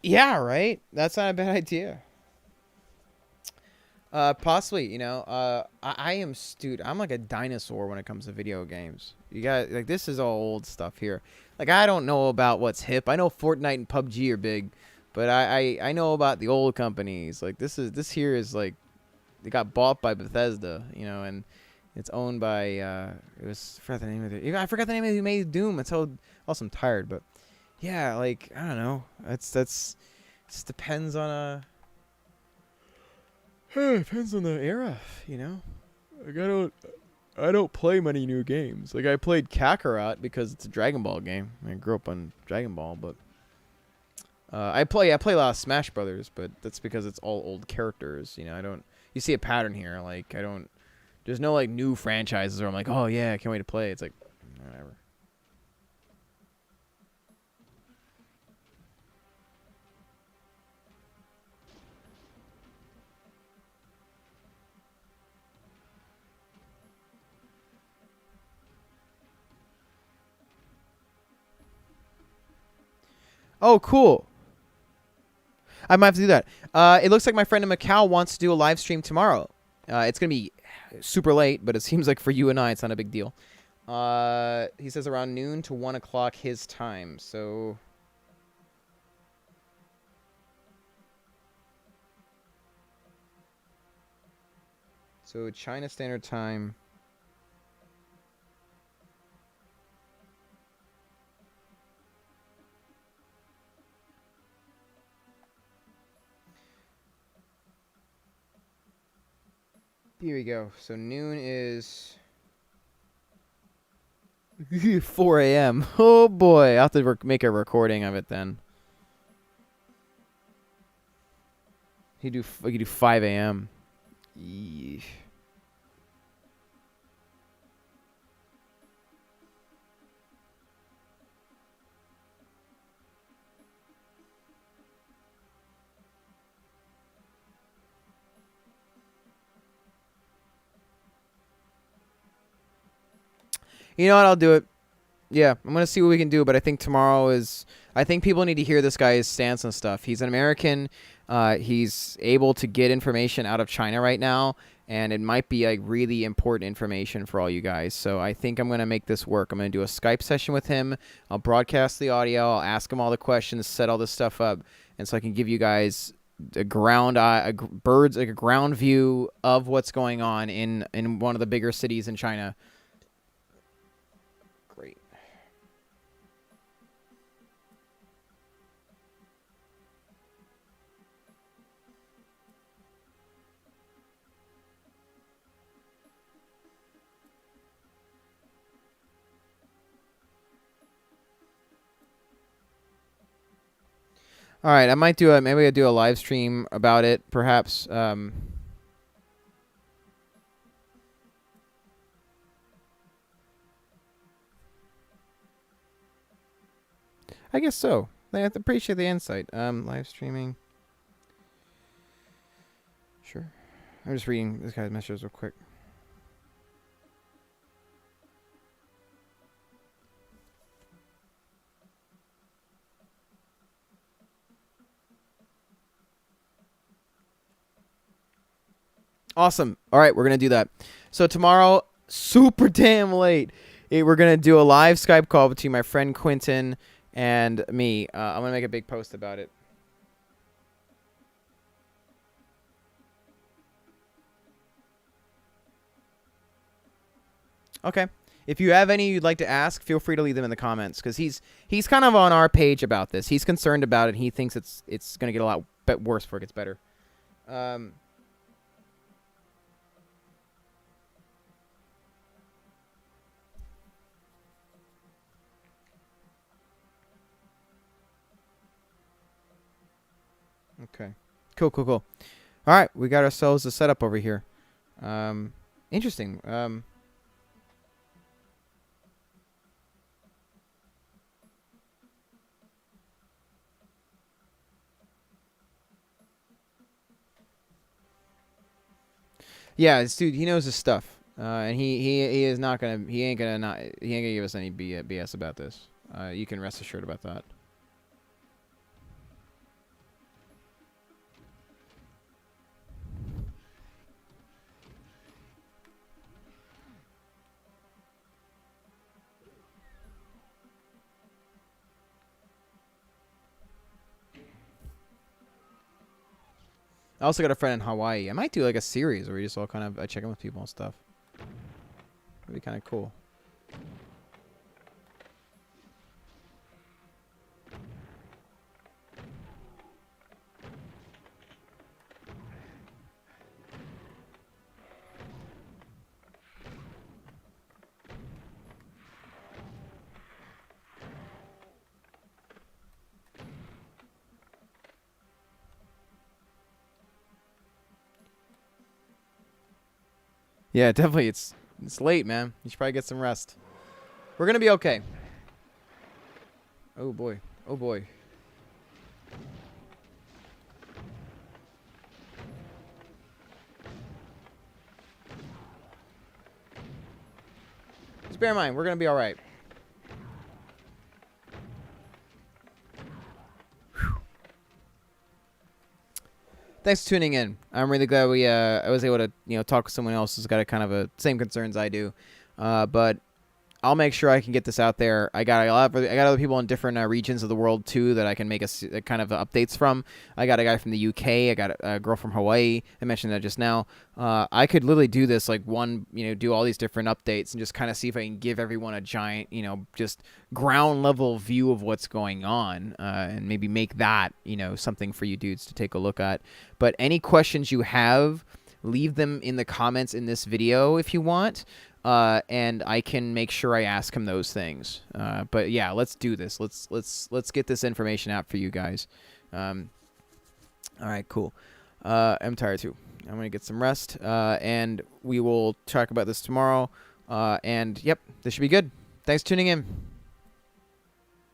Yeah, right? That's not a bad idea. Possibly, you know, I am, dude, I'm like a dinosaur when it comes to video games. You got, like, this is all old stuff here. Like, I don't know about what's hip. I know Fortnite and PUBG are big, but I know about the old companies. Like, this here is, like, they got bought by Bethesda, you know, and it's owned by, I forgot the name of it. I forgot the name of who made Doom. It's how also I'm tired, but yeah, like, I don't know. It just depends on depends on the era, you know. Like I don't play many new games. Like I played Kakarot because it's a Dragon Ball game. I grew up on Dragon Ball, but I play a lot of Smash Brothers, but that's because it's all old characters. You know, you see a pattern here. Like there's no like new franchises where I'm like, oh yeah, I can't wait to play. It's like whatever. Oh, cool. I might have to do that. It looks like my friend in Macau wants to do a live stream tomorrow. It's going to be super late, but it seems like for you and I, it's not a big deal. He says around noon to 1 o'clock his time. So China Standard Time. Here we go. So noon is 4 a.m. Oh boy, I'll have to make a recording of it then. We could do 5 a.m. Yeesh. You know what? I'll do it. Yeah, I'm going to see what we can do, but I think tomorrow is... I think people need to hear this guy's stance and stuff. He's an American. He's able to get information out of China right now, and it might be like really important information for all you guys. So I think I'm going to make this work. I'm going to do a Skype session with him. I'll broadcast the audio. I'll ask him all the questions, set all this stuff up, and so I can give you guys a ground view of what's going on in one of the bigger cities in China. Great. All right, I might do maybe I'll do a live stream about it, perhaps. I guess so. I appreciate the insight. Live streaming. Sure. I'm just reading this guy's messages real quick. Awesome. All right, we're going to do that. So tomorrow, super damn late, we're going to do a live Skype call between my friend Quentin and me. I'm going to make a big post about it. Okay. If you have any you'd like to ask, feel free to leave them in the comments, because he's kind of on our page about this. He's concerned about it. He thinks it's going to get a lot worse before it gets better. Okay. Cool. All right, we got ourselves a setup over here. Interesting. Yeah, this dude, he knows his stuff. And he is not gonna he ain't gonna give us any BS about this. You can rest assured about that. I also got a friend in Hawaii. I might do like a series where we just all kind of check in with people and stuff. That'd be kind of cool. Yeah, definitely. It's late, man. You should probably get some rest. We're gonna be okay. Oh boy. Oh boy. Just bear in mind, we're gonna be all right. Thanks for tuning in. I'm really glad I was able to talk with someone else who's got a kind of a same concerns I do, but I'll make sure I can get this out there. I got other people in different regions of the world too that I can make a kind of updates from. I got a guy from the UK. I got a girl from Hawaii. I mentioned that just now. I could literally do this like do all these different updates and just kind of see if I can give everyone a giant, just ground level view of what's going on, and maybe make that, something for you dudes to take a look at. But any questions you have, leave them in the comments in this video if you want. And I can make sure I ask him those things. But yeah, let's do this. Let's get this information out for you guys. All right, cool. I'm tired too. I'm gonna get some rest. And we will talk about this tomorrow. And yep, this should be good. Thanks for tuning in.